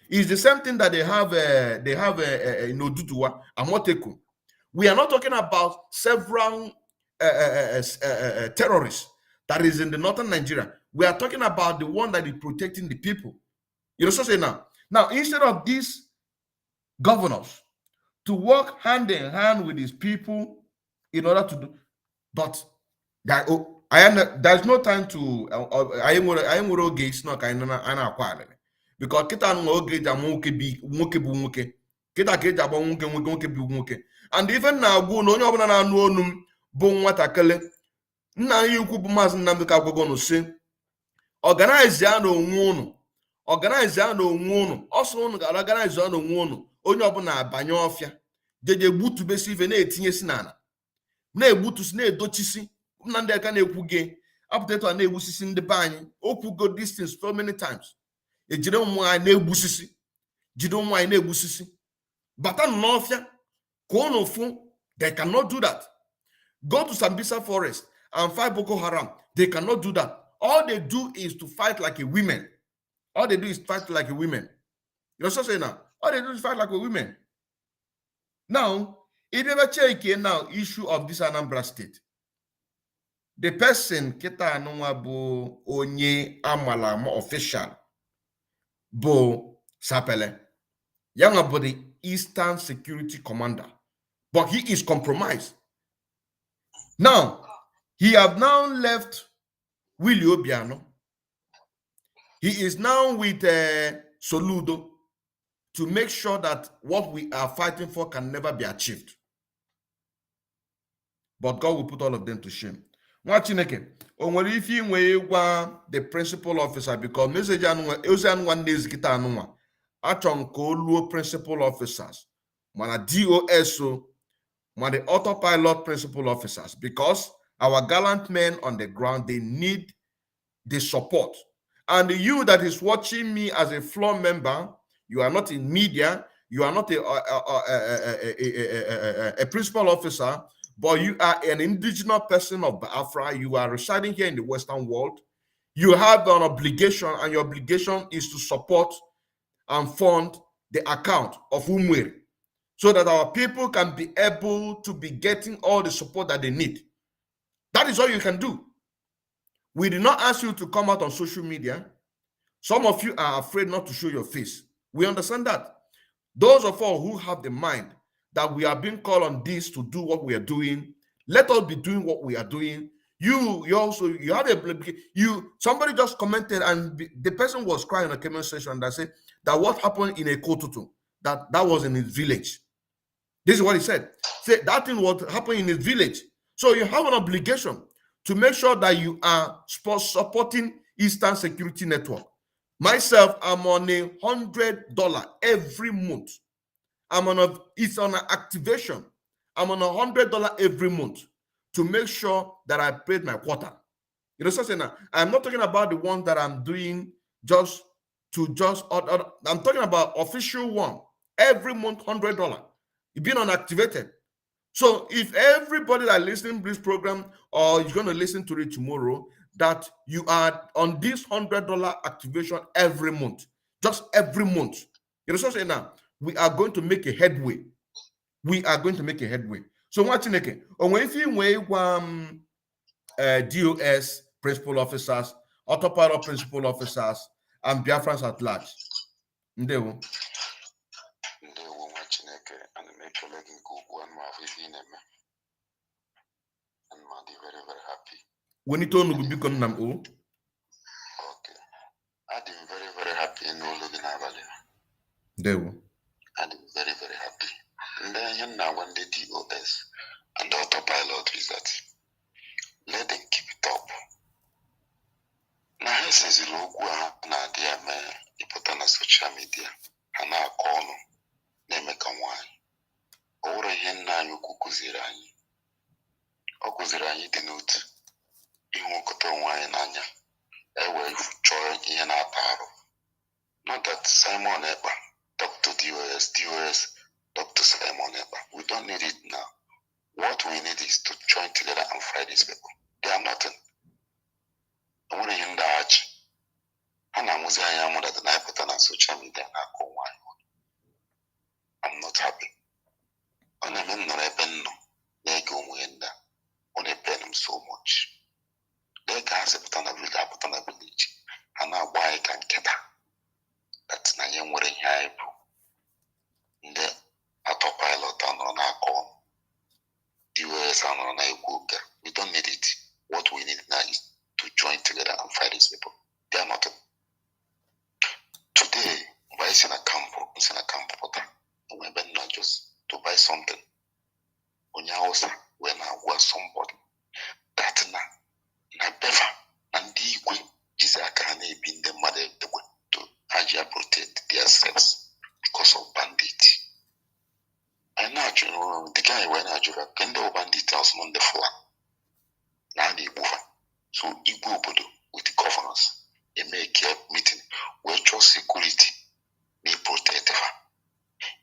Is the same thing that they have in Oduduwa and Moteku. We are not talking about several terrorists that is in the northern Nigeria. We are talking about the one that is protecting the people. You know what I'm saying now? Now, instead of these governors to work hand in hand with these people in order to do, but there's no time to I am going to because kita oge ja nwoke bụ nwoke kita ka eji agba nwoke bụ nwoke and even na-agwụ na onye ọbụla na-anụ onu m bụ nwatakịrị nna anyị ukwu bụ Maazị Nnamdi Kagwagonu si organize ya na onwe unu ọsọ unu ga-organize ya na onwe unu onye ọbụla abanye ọfịa jeje gbutubesi ife na-etinyesi n'ala na-egbutusi na-edochisi Nnamdi aka na-ekwuge apụtatu a na-egbusisi ndị be anyị okwugo distance so many times ejide ụmụ anyị na-egbusisi jide ụmụ anyị na-egbusisi bata n'ọfịa ka unu fụ they cannot do that. Go to Sambisa forest and fight Boko Haram. They cannot do that. All they do is to fight like a women. All they do is fight like a women. You're so saying now. All they do is fight like a women. Now, if you ever check here now issue of this Anambra state, the person kita anụnwa bụ onye amalama official bụ Sapele. Yanga bụ the Eastern Security Commander, but he is compromised. Now, he have now left Willie Obiano. He is now with Soludo to make sure that what we are fighting for can never be achieved. But God will put all of them to shame. Chineke, onwere ife inwe gwa the principal officer, because message anụnwa nezikita anụnwa achọ ka oluo principal officers mana DOS mana the autopilot principal officers, because our gallant men on the ground, they need the support. And you that is watching me as a floor member, you are not in media, you are not a principal officer, but you are an indigenous person of Biafra. You are residing here in the Western world. You have an obligation, and your obligation is to support and fund the account of Umweri, so that our people can be able to be getting all the support that they need. That is all you can do. We did not ask you to come out on social media. Some of you are afraid not to show your face. We understand that. Those of us who have the mind that we are being called on this to do what we are doing, let us be doing what we are doing. You have a, somebody just commented, and the person was crying in the comment section that said that what happened in a Kotutu, that was in his village. This is what he said. Say that thing was happening in his village. So you have an obligation to make sure that you are supporting Eastern Security Network. Myself, I'm on $100 every month. It's on an activation. I'm on $100 every month to make sure that I paid my quota. You know what I'm saying? I'm not talking about the one that I'm doing I'm talking about official one. Every month, $100. It's been unactivated. So if everybody that listening to this program, or you're going to listen to it tomorrow, that you are on this $100 activation every month, just every month. You know what I'm saying? Now, we are going to make a headway. We are going to make a headway. So watching again, if you DOS principal officers, autopilot principal officers, and Biafrans at large. Ndewo. Very, very happy. When you told me to become Nam O. Okay. I'm very, very happy in all of the Navali. Ndewo. I'm very, very happy. And then now when the DOS and the autopilot is that, let them keep it up. Now, since the local na dear man, you put on a social media, and I call them, they make a wine. Or a hen na you kukuzirani. Okuzirani the note. You won't cut on wine anya. Ewe joy in a paro. Not that Simon Eber, Dr. DOS, Dr. Simon Eber. We don't need it now. What we need is to join together and fight these people. They are nothing. I want to hear that. And I'm saying that I put on social media and I go wine. I'm not happy. And I'm in the they go in there. On a pen so much. They can't put on a village, and now why I can get that. That's not young wearing hype. The autopilot and on our call. US and on a Google. We don't need it. What we need now is to join together and fight these people. They are not. Today, buy in a camp, not just to buy something. On your house, when I was somebody, that now. Na befa and the is a can be in the mother to Asia protect themselves because of bandits. I know the guy when I joke can do bandit house on the floor. Now they move. So Igbo Bodo with the governors, they make a meeting where just security they protect her.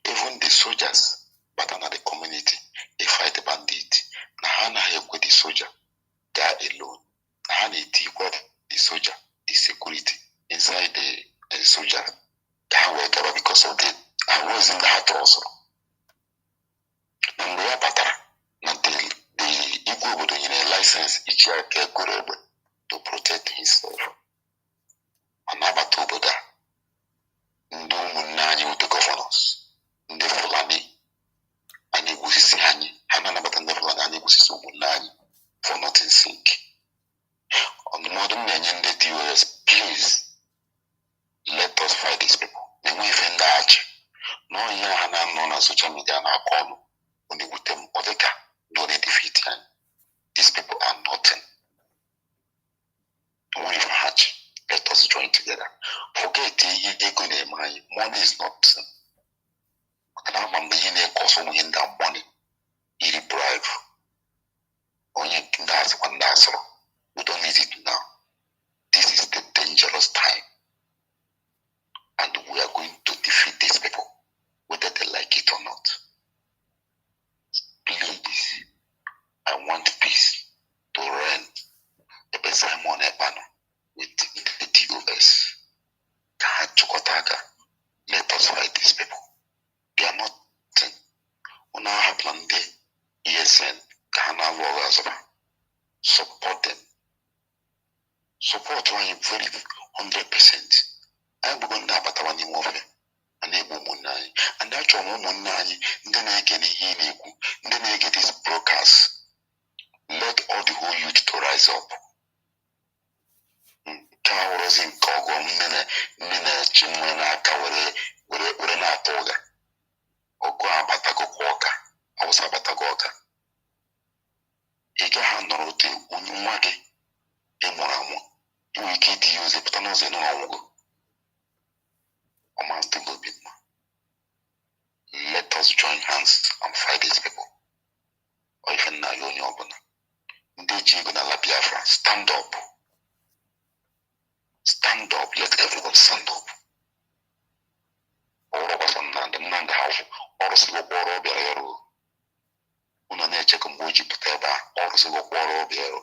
Even the soldiers, but another community, they fight the bandit. Now Hana help with the soldier, they are alone. And the soldier, the security inside the soldier. However, because of that, I was in that also. And we are better. The Igbo would in a license each year to protect himself. Anabata obodo ndị ụmụnne anyị with the governors, ndị Fulani, anyị egwusisi anyị, ha na-anabata ndị Fulani, anyị egwusisi ụmụnne anyị for nothing sake. Ọnụmọdụ m na-enye ndị DOS, please let us fight these people. Na-enwe ife ndị achị na ihe ha na-anọ na social media na-akọ ọnụ onye-ewute m ọ dịka ndị ọ na-edefeat anyị. These people are nothing. Let us join together. Forget ego na-eme anyị. Money is not. Maka na ama mgbe ihe na-ekost onye ndị money iri bribe onye ndị asịkwa ndị asịrị. We don't need it now. This is the dangerous time, and we are going to defeat these people whether they like it or not. Please, I want peace to reign. Ebe Simon Ebano with the DOS. Let us fight these people. They are nothing. When I have planned the ESN, support them. Support one very 100%. I will go now, but I want you more. And that's your mom, then I get it, then I get this broadcast. Let all the whole youth to rise up. Cows in Kogo, Nina, Chimana, were not older. Or go a Batago Walker. I was a Batagoka. Ega Hanote, Unumagi, Emoramo. You will get to use it, but I know they know. Let us join hands and fight these people. Or even now, you're Biafra, stand up. Stand up, let everyone stand up. All of us on the man have all slow water bearer. Una check on Moji Pateba, all slow water bearer.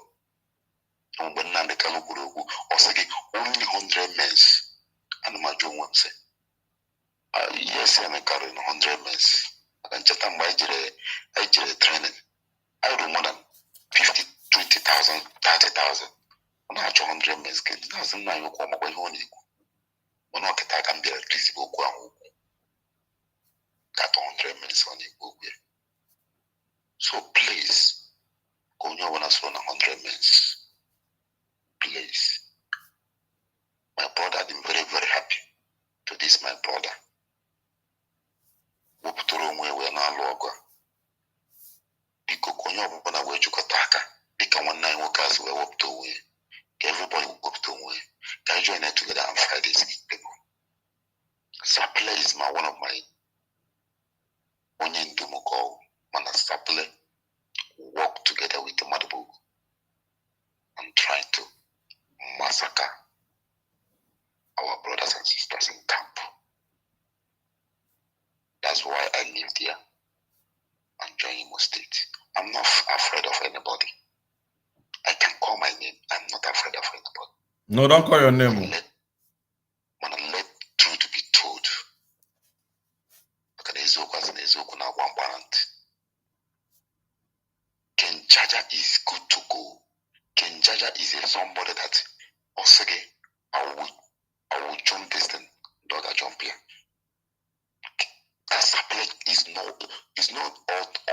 And when Nanda Kaluburu, or say only 100 men. And my Joe won't say. Yes, I'm carrying 100 men. And just I did training. I do more than 50, 20,000, 30,000. On a 100 men. That's not your come away on you. When I can be a visible ground. Got 100 men on you. So please, go on your 100 men. Please. My brother, I'm very, very happy to this, my brother. We na logo. Biko konyo bana we chukotaka. Bika one nine workers we up to we. Everybody up to we. Can join it together and fight these people. Saple is one of my only Dumoko. Mana Saple work together with the Madabu and try to massacre our brothers and sisters in camp. That's why I lived here and joined Imo State. I'm not afraid of anybody. I can call my name. I'm not afraid of anybody. No, don't call your name. When I let truth to be told. Ken Jaja is good to go. Ken Jaja is somebody that Osage, I will jump this thing. Dog I jump here. Is not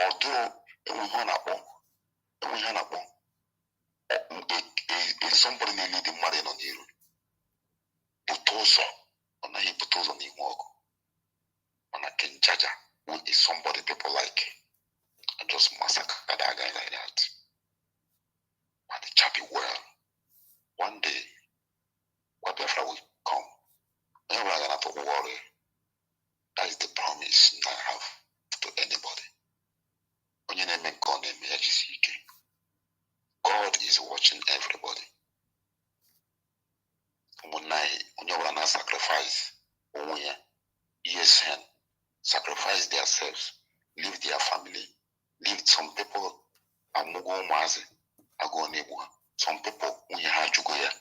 although somebody need the money on you. Butoso, on a butoso on the walk. On a Ken Jaja, who is somebody people like, and just massacre that guy like that. And the chappy well. One day, whatever will come, never gonna have to worry. That is the promise I have to anybody. God is watching everybody. When you sacrifice, ESN, sacrifice themselves, leave their family, leave some people, some people, when you have to go here,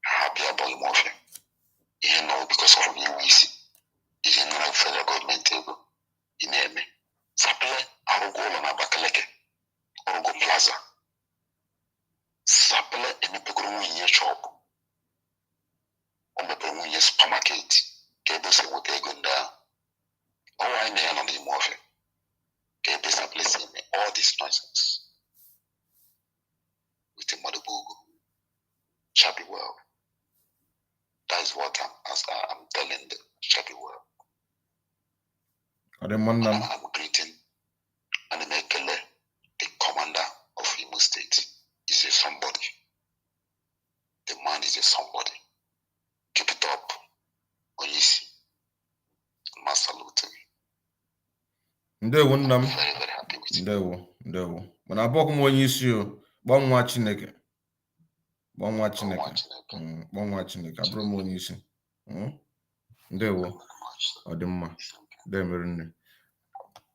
happy about emotion. You know, because of me, we see. Is in the federal government table in Eme. Saple, Arugo na Bakaleke, Orugo Plaza. Saple, nonsense with a Madubugu. Shall be well. That is what I'm telling them. Shall be well. I'm greeting Anemekele, the commander of Imo State. Is a somebody. The man is a somebody. Keep it up. Oyisi. Master salute. Ndewo nnam. Very, very happy with you. Ndewo. Mana abụọ m onye isi o, gbanwa Chineke. Gbanwa Chineke. Abụrụ m onye isi. Ndewo. Ọdịmma. Ndewo.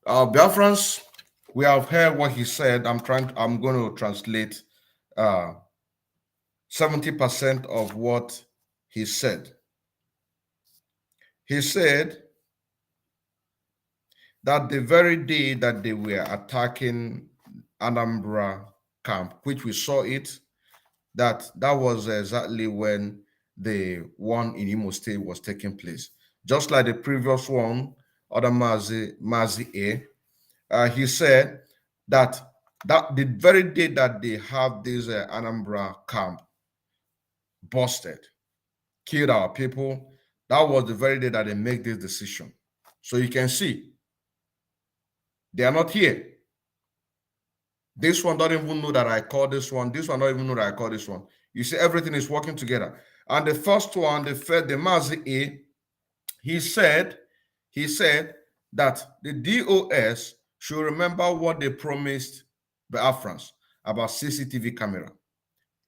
Biafrans, we have heard what he said. I'm going to translate 70% of what he said. He said that the very day that they were attacking Anambra camp, which we saw it, that was exactly when the one in Imo State was taking place. Just like the previous one, other Mazi A, he said that the very day that they have this Anambra camp busted, killed our people, that was the very day that they make this decision. So you can see, they are not here. This one don't even know that I call this one. This one don't even know that I call this one. You see, everything is working together. And the first one, the Mazi A, he said that the DOS should remember what they promised the Biafrans about CCTV camera.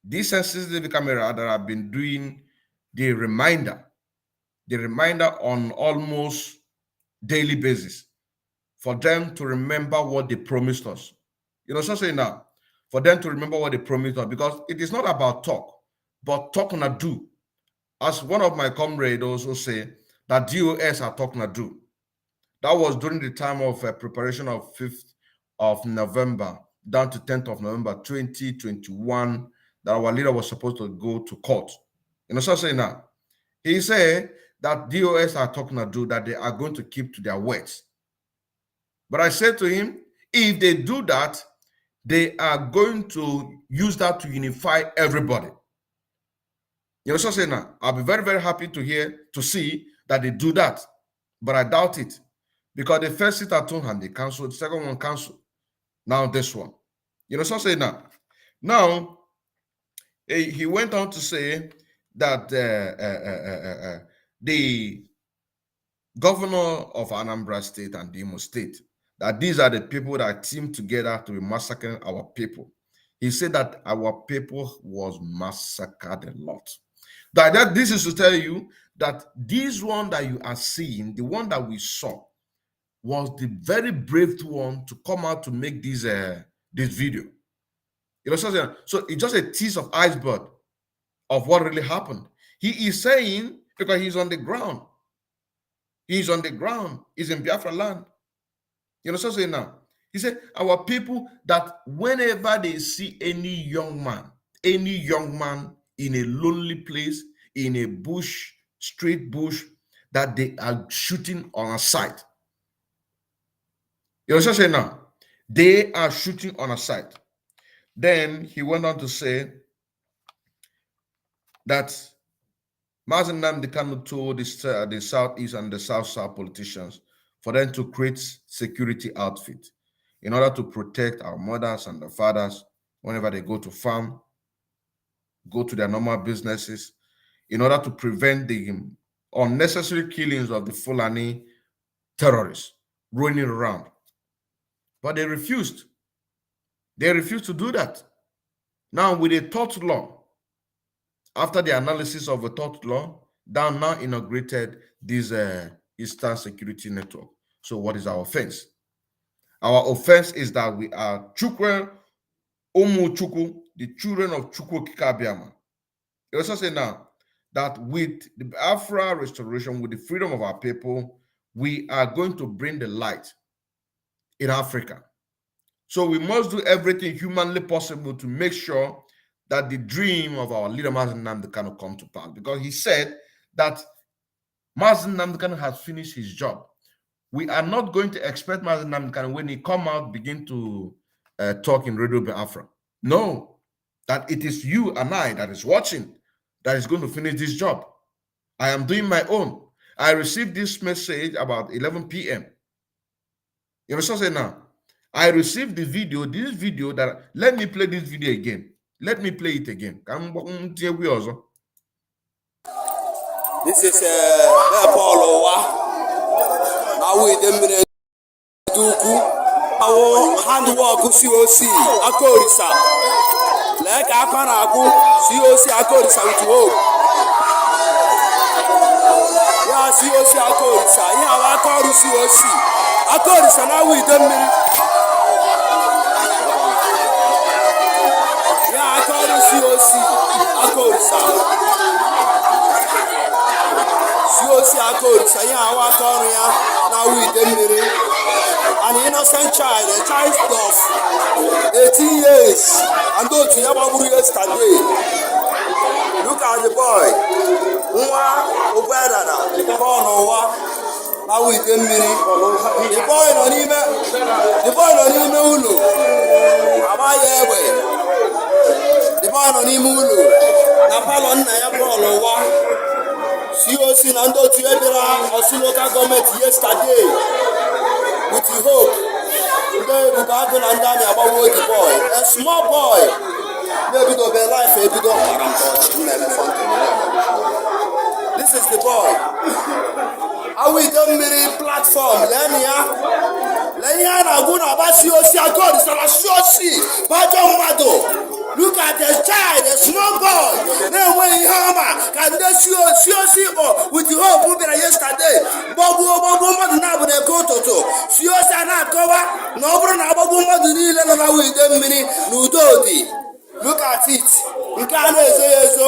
This CCTV camera that have been doing the reminder on almost daily basis for them to remember what they promised us. You know, so saying now, for them to remember what they promised us, because it is not about talk, but talk and do. As one of my comrades also say, that DOS are talking to do. That was during the time of preparation of 5th of November down to 10th of November 2021 that our leader was supposed to go to court. You know, so saying now, he said that DOS are talking to do, that they are going to keep to their words. But I said to him, if they do that, they are going to use that to unify everybody. You know, so saying now, I'll be very, very happy to see that they do that. But I doubt it. Because the first sit at home and they cancelled, the second one cancelled. Now this one. You know, so saying now. Now, he went on to say that the governor of Anambra State and Imo State, that these are the people that teamed together to be massacring our people. He said that our people was massacred a lot. That this is to tell you that this one that you are seeing, the one that we saw, was the very brave one to come out to make this video. You know, so it's just a tease of iceberg of what really happened. He is saying, because he's on the ground. He's on the ground. He's in Biafra land. You know, so saying now. He said, our people, that whenever they see any young man in a lonely place, in a bush, straight bush, that they are shooting on a sight. You know, so saying now. They are shooting on a sight. Then he went on to say that Mazi Nnamdi Kanu told the Southeast and the South politicians for them to create security outfit in order to protect our mothers and the fathers whenever they go to farm, go to their normal businesses, in order to prevent the unnecessary killings of the Fulani terrorists running around. But they refused. They refused to do that. Now, with a tort law, after the analysis of a tort law, they now inaugurated this Eastern Security Network. So what is our offense? Our offense is that we are Chukwe Omu Chukwu, the children of Chukwu Kikabiama. It also say now that with the Biafra restoration, with the freedom of our people, we are going to bring the light in Africa. So we must do everything humanly possible to make sure that the dream of our leader Mazi Nnamdi Kanu come to pass. Because he said that Mazi Nnamdi Kanu has finished his job. We are not going to expect Mazi Nnamdi Kanu, when he come out, begin to talk in Radio Biafra. No, that it is you and I that is watching that is going to finish this job. I am doing my own. I received this message about 11 p.m. You understand now? I received the video, this video that, let me play this video again. Let me play it again. This is Paul Awo Idemili EDEUKWU Awo handwork COC Akolisa. Like Akanaku COC Akolisa with hope. Yeah, COC Akolisa. Yeah, Akaru COC Akolisa now with Idemili. Yeah, Akaru COC Akolisa. COC Akolisa. Yeah, Akaru now with Idemili. An innocent child, a child of 18 years, and go to Yababuru yesterday. Look at the boy. Nwa Obedana, the boy now with Idemili. The boy no n'ime ụlọ. Amaghị egbe. The boy no n'ime ụlọ. Na palọ nna ya Paul ụwa. COC na ndị otu ebere Osun local government yesterday. With the hope, Ebube Agu and Dani about the boy, a small boy, maybe to be life, maybe to this is the boy. Awo Idemili platform, Lenia Naguna COC Akolisa, look at the child, a small boy. Then when he hammer, can they COC with the hope moving yesterday? Bobu Nabu de Kototo. COC and Akowa, no Babu Maduni, Awo Idemili, Nudodi. Look at it. You can't say so.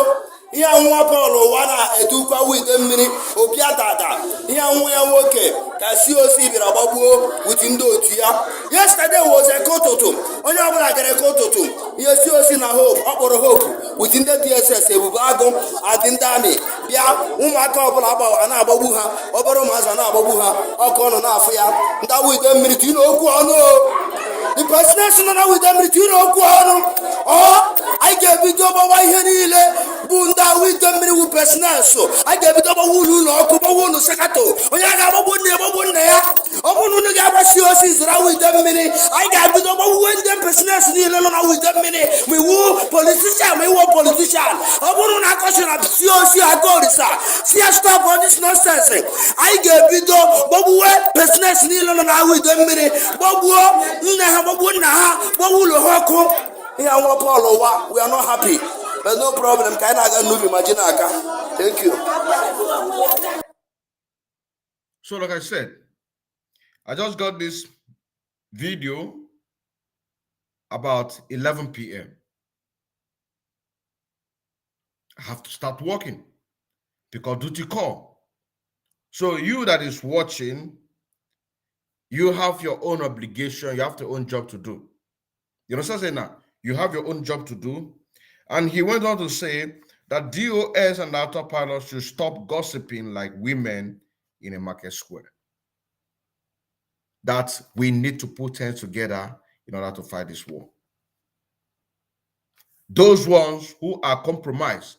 Here Paul wana EDEUKWU Awo Idemili Obiadada. Here woke COC Birababu with Indotia. Yesterday was a Kototo. Only I get a Kototo. Yes, COC na hope, up or hope within the DSS, Ebube Agu and Dani. Bia, Umaka about an Ababuha, Oberomaz and Ababuha, Okon and Afia. That with them minute, you know, the person now with them, you know, oh, I gave it over my Henile. Bunda with them with personal, so I gave it over Wulu, Kubawono Sakato, Oyaga Obunugaba COC is around with them many. I gave it over when them personal with them many. We woo politician, we woo politician. Obununa question of COC Akolisa. See, stop on this nonsense. I gave it over personal with them many. Bobu, Naha, Bobulu Hoko. Here, Paul, we are not happy. But no problem. Can I get imagine? Thank you. So, like I said, I just got this video about 11 p.m. I have to start working because duty call. So you that is watching, you have your own obligation. You have your own job to do. You know what I'm saying now? You have your own job to do. And he went on to say that DOS and autopilots should stop gossiping like women in a market square. That we need to put hands together in order to fight this war. Those ones who are compromised.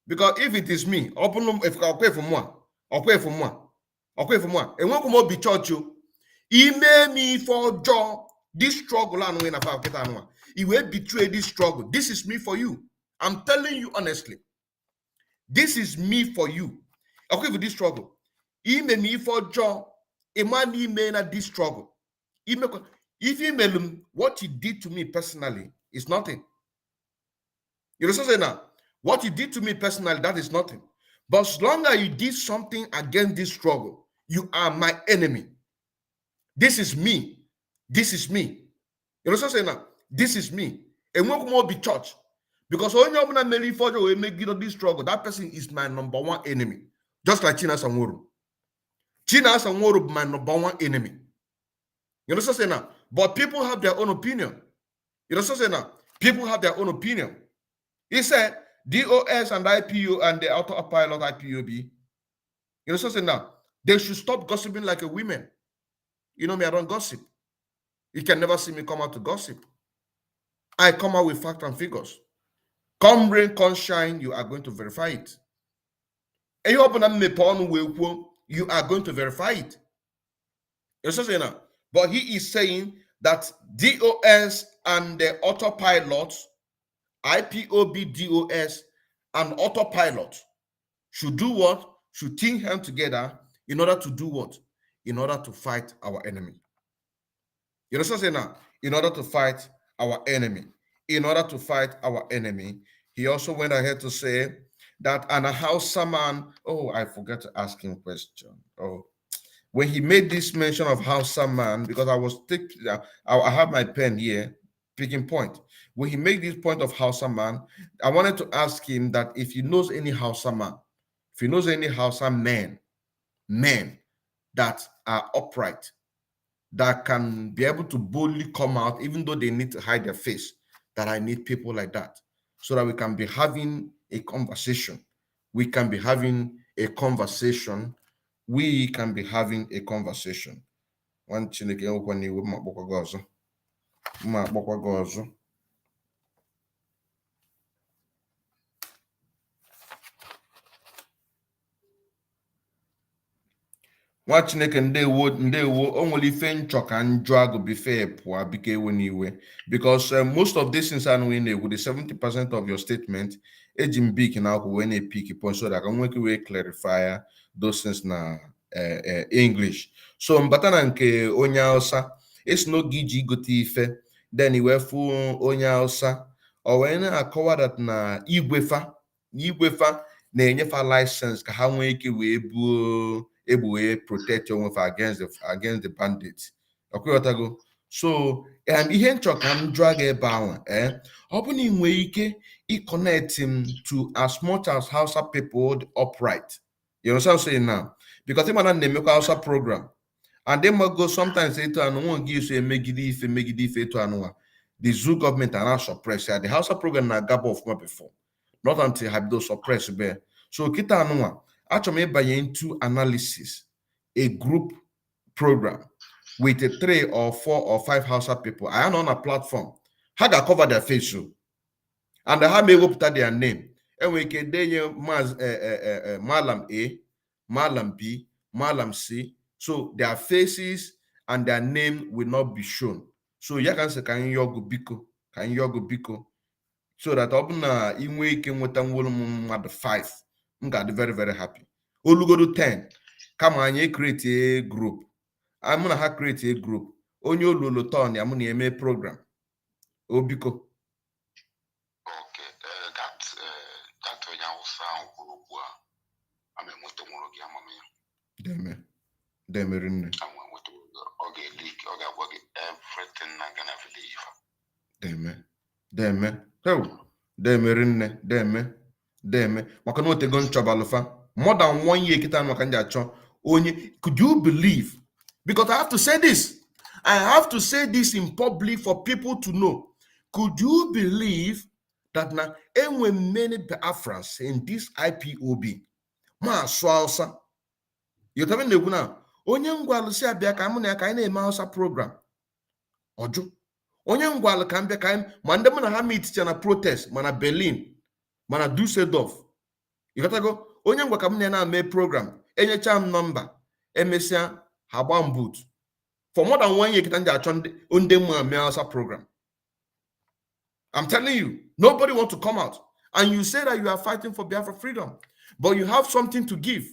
Because if it is me, if I pay for more, and when come be church you, made me for job this struggle and when I he will betray this struggle. This is me for you. I'm telling you honestly. This is me for you. Okay, for this struggle. He made me for job. A man he made at this struggle. If you made him, what he did to me personally is nothing. You know what I'm saying now? What he did to me personally, that is nothing. But as long as you did something against this struggle, you are my enemy. This is me. This is me. You know what I'm saying now? This is me. And when will be church. Because when you make this struggle, that person is my number one enemy. Just like China Sanworu. China Sanworu my number one enemy. You know what I'm saying now? But people have their own opinion. You know what I'm saying now? People have their own opinion. He said DOS and IPO and the autopilot IPOB. You know what I'm saying now? They should stop gossiping like a women. You know me, I don't gossip. You can never see me come out to gossip. I come out with facts and figures. Come rain, come shine, you are going to verify it. And you are going to verify it. You saying now? But he is saying that DOS and the autopilot, IPOB DOS and autopilot should do what? Should team hand together in order to do what? In order to fight our enemy. You understand saying now? In order to fight our enemy. In order to fight our enemy. He also went ahead to say that an Hausa man, oh, I forgot to ask him a question. Oh, when he made this mention of Hausa man, because I have my pen here, picking point. When he made this point of Hausa man, I wanted to ask him that if he knows any Hausa man, if he knows any Hausa men that are upright, that can be able to boldly come out, even though they need to hide their face, that I need people like that, so that we can be having a conversation. We can be having a conversation. We can be having a conversation. One Chineke nwekwa n'iwe mma akpọkwa gị ọzọ. Nwa Chineke ndewo o nwere ife nchọ ka njụ agụ bife pụọ biko ewe n'iwe, because most of these things are with the 70% of your statement eji m bik na akwụ wee na-epik point so that I can nweke clarify those things na English. So mbata na nke onye Hausa esi n'oge iji igote ife then iwe fu onye Hausa o wee na-akọwa that na igwefa na-enyefa license ka ha nwee ike wee buo egbe protect onwe against the bandits. Go. So ihe nchọ ka m drag ebe ahụ ọ bụ na ị nwee ike connect him to as much as Hausa people upright. You understand what I'm saying now? Because they na-emekwa Hausa program and they might go sometimes say to anụnwa give you megide ife to anụnwa. The zoo government are not suppressed. The Hausa program na gaba of before. Not until have those suppressed there. So kita anụnwa actually by into analysis, a group program with 3 or 4 or 5 Hausa people. I am on a platform. How can cover their face and how may we put their name? And we can Malam A, Malam B, Malam C. So their faces and their name will not be shown. So you can say can you go biko, so that obna inwe ike nweta nwolu 5. I'm gonna be very, very happy. Olugodo 10. Come on, create a group. I'm gonna create a group. Onyo lolo turn, I'm gonna make program. Obiko. Okay, that will sound I'm a motomology. Deme. Okay, leak. Okay, everything I'm gonna believe. Deme. Maka na otego nchọbalụfa more than 1 year kita maka ndị achọ onye. Could you believe? Because I have to say this. I have to say this in public for people to know. Could you believe that now enwe many Biafrans in this IPOB ma asụ Hausa? You tell me na-ekwu na onye ngwalụ si abịa ka mụ na ya ka anyị na-eme Hausa program ọjụ. Onye ngwalụ ka mbịa ka anyị ma ndị mụ na ha meet na protest mana Berlin mana Dusseldorf. You got to go. Onye ngwa ka m na-eme program enyecha m nọmba emesia ha gba boot for more than 1 year kita ndị achọ ndị mụ ame Hausa program. I'm telling you, nobody want to come out and you say that you are fighting for Biafra freedom, but you have something to give.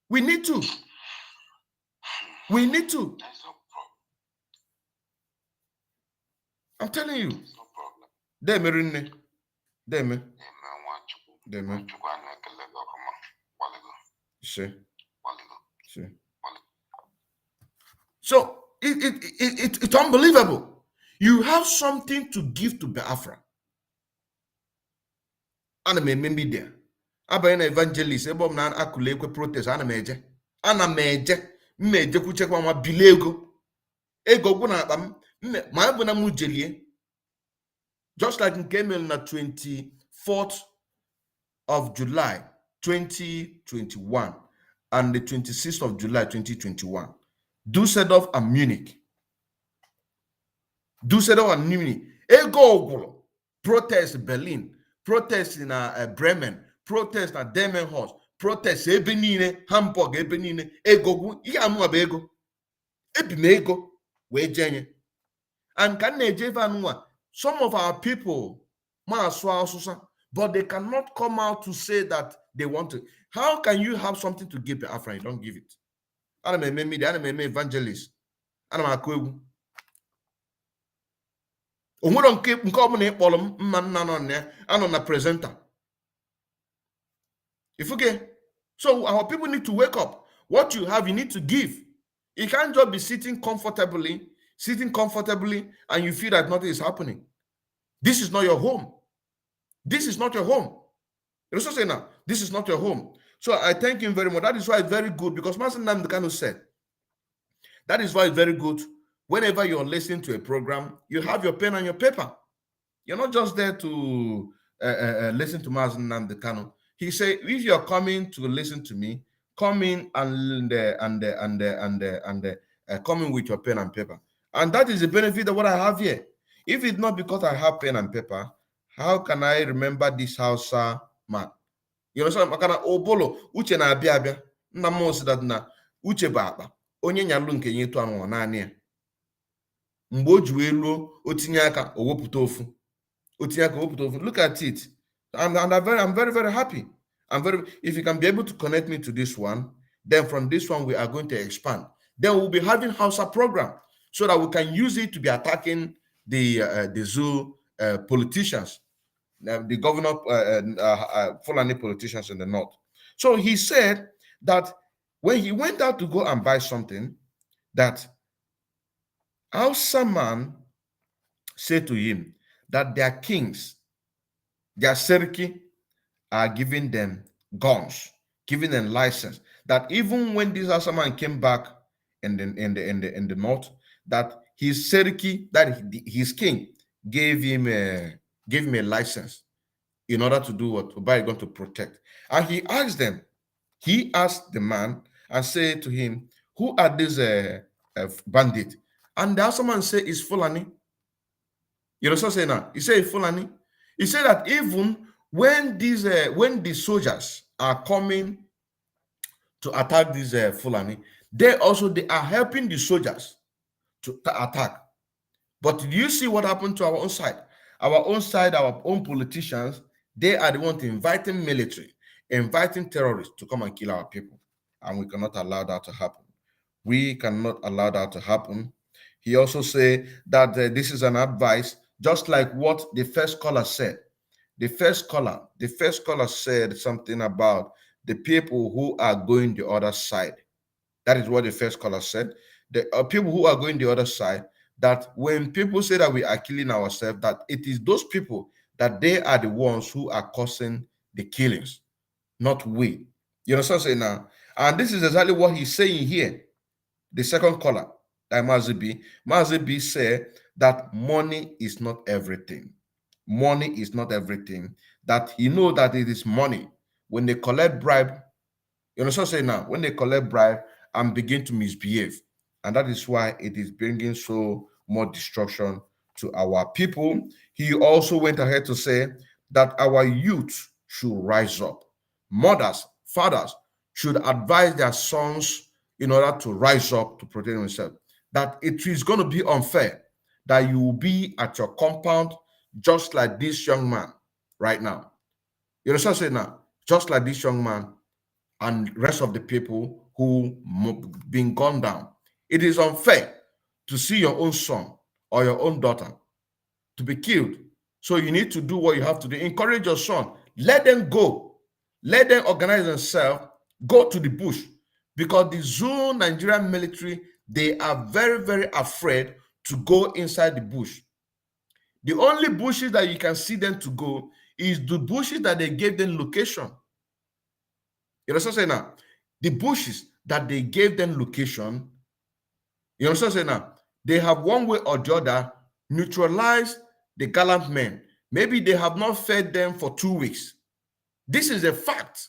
We need to. I'm telling you. Deme. See. So it's unbelievable. You have something to give to Biafra. Ana m eme there. Abanye na evangelist ebe m na akụla ekwe protest ana m eje kwuchekwa nwa bili ego gwụ na akpa m ma bụ na m jelie just like nke emel na 24th of July 2021 and the 26th of July 2021. Dusseldorf and Munich. Do say that one nimini. Ego protest Berlin, protest in Bremen, protest at Demenhorst, protest Ebenine, Hamburg, Ebenine, ego, Yamu ego, Ebimego, we jenye. And can some of our people, but they cannot come out to say that they want to. How can you have something to give Afra? You don't give it. I'm a evangelist. I'm a kwegu. Onwere nke ọbụla ịkpọrọ m mma nna nọ na anọ na presenter. So our people need to wake up. What you have, you need to give. You can't just be sitting comfortably, and you feel that nothing is happening. This is not your home. This is not your home. You're also saying now, this is not your home. So I thank him very much. That is why it's very good, because Master Nnamdi said, that is why it's very good. Whenever you're listening to a program, you have your pen and your paper. You're not just there to listen to Master Nnamdi Kanu. He said, if you're coming to listen to me, come in and come in with your pen and paper. And that is the benefit of what I have here. If it's not because I have pen and paper, how can I remember this Hausa man? You know, so makana obolo uche na abia abia. Nna m osi that na uche ba onye nyalu nke nye to anwo naani ya. Mgbe o ji elu otinye aka owoputa ofu. Look at it. And I'm very, very happy. If you can be able to connect me to this one, then from this one we are going to expand. Then we'll be having Hausa program so that we can use it to be attacking the zoo politicians, the governor, Fulani politicians in the north. So he said that when he went out to go and buy something, that Hausa man said to him that their kings, their seriki, are giving them guns, giving them license. That even when this Hausa man came back in the north, that his seriki, that his king, gave him a license in order to do what? By going to protect. And he asked the man and said to him, who are these bandits? And the Hausa man said, it's Fulani. You know what I'm saying now? He said, Fulani. He said that even when the soldiers are coming to attack these Fulani, they are helping the soldiers to attack. But do you see what happened to our own side? Our own side, our own politicians, they are the ones inviting military, inviting terrorists to come and kill our people. And we cannot allow that to happen. We cannot allow that to happen. He also said that this is an advice, just like what the first caller said. The first caller said something about the people who are going the other side. That is what the first caller said. The people who are going the other side, that when people say that we are killing ourselves, that it is those people, that they are the ones who are causing the killings, not we. You know what I'm saying now? And this is exactly what he's saying here. The second caller, Mazibi said that money is not everything. Money is not everything. That he know that it is money. When they collect bribe, you know what I'm saying now? When they collect bribe and begin to misbehave. And that is why it is bringing so much destruction to our people. He also went ahead to say that our youth should rise up. Mothers, fathers should advise their sons in order to rise up to protect themselves. That it is going to be unfair that you will be at your compound just like this young man right now. You know what I'm saying now? Just like this young man and rest of the people who been gunned down. It is unfair to see your own son or your own daughter to be killed. So you need to do what you have to do. Encourage your son. Let them go. Let them organize themselves. Go to the bush. Because the Zoo Nigerian military, they are very, very afraid to go inside the bush. The only bushes that you can see them to go is the bushes that they gave them location. You know what I'm saying now? The bushes that they gave them location, you know what I'm saying now? They have one way or the other neutralized the gallant men. Maybe they have not fed them for 2 weeks. This is a fact.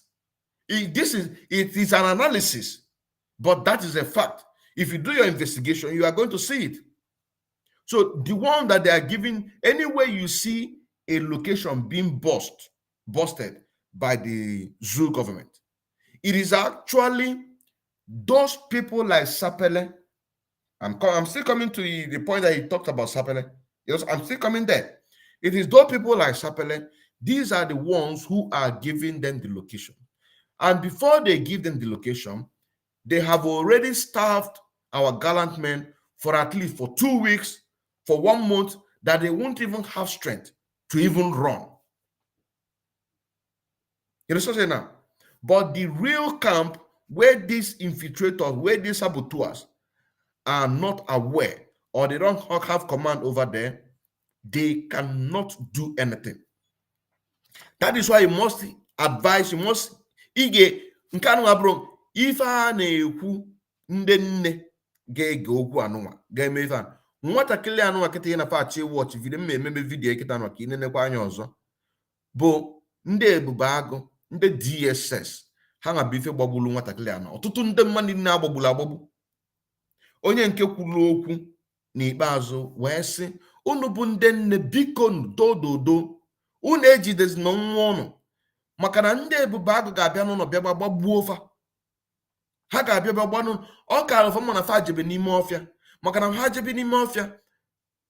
It is an analysis, but that is a fact. If you do your investigation, you are going to see it. So the one that they are giving, anywhere you see a location being busted by the zoo government, it is actually those people like Sapele. I'm still coming to the point that he talked about Sapele. Yes, I'm still coming there. It is those people like Sapele. These are the ones who are giving them the location. And before they give them the location, they have already starved our gallant men for at least for 2 weeks, for 1 month, that they won't even have strength to even run. You know what I'm saying now? But the real camp where these infiltrators, where these saboteurs are not aware or they don't have command over there, they cannot do anything. That is why you must advise, you must ige nke anụnwa bụrụ ife a na-ekwu ndị nne ga-ege okwu anụnwa ga-eme ife a. Nwatakịrị anụnwa kịta ị na-afa achị wọchị vidio ememe vidiyo kịta anụnwa ka ị nenekwa anya ọzọ bụ ndị Ebube Agụ, ndị DSS. Ha nwa ife gbagbulu nwatakịrị anọ, ọtụtụ ndị mmadụ na-agbagbulu agbagbu. Onye nke kwuru okwu n'ikpeazụ wee sị, unu bụ ndị nne, biko dododo unu ejidezi na nwa ụnụ, maka na ndị Ebube Agụ ga-abịa n'ụlọ bịa gbagbuo fa. Ha ga-abịa gbanụ, ọ ka alụfa mana fa jebe n'ime ọfịa, maka na ha jebe n'ime ọfịa.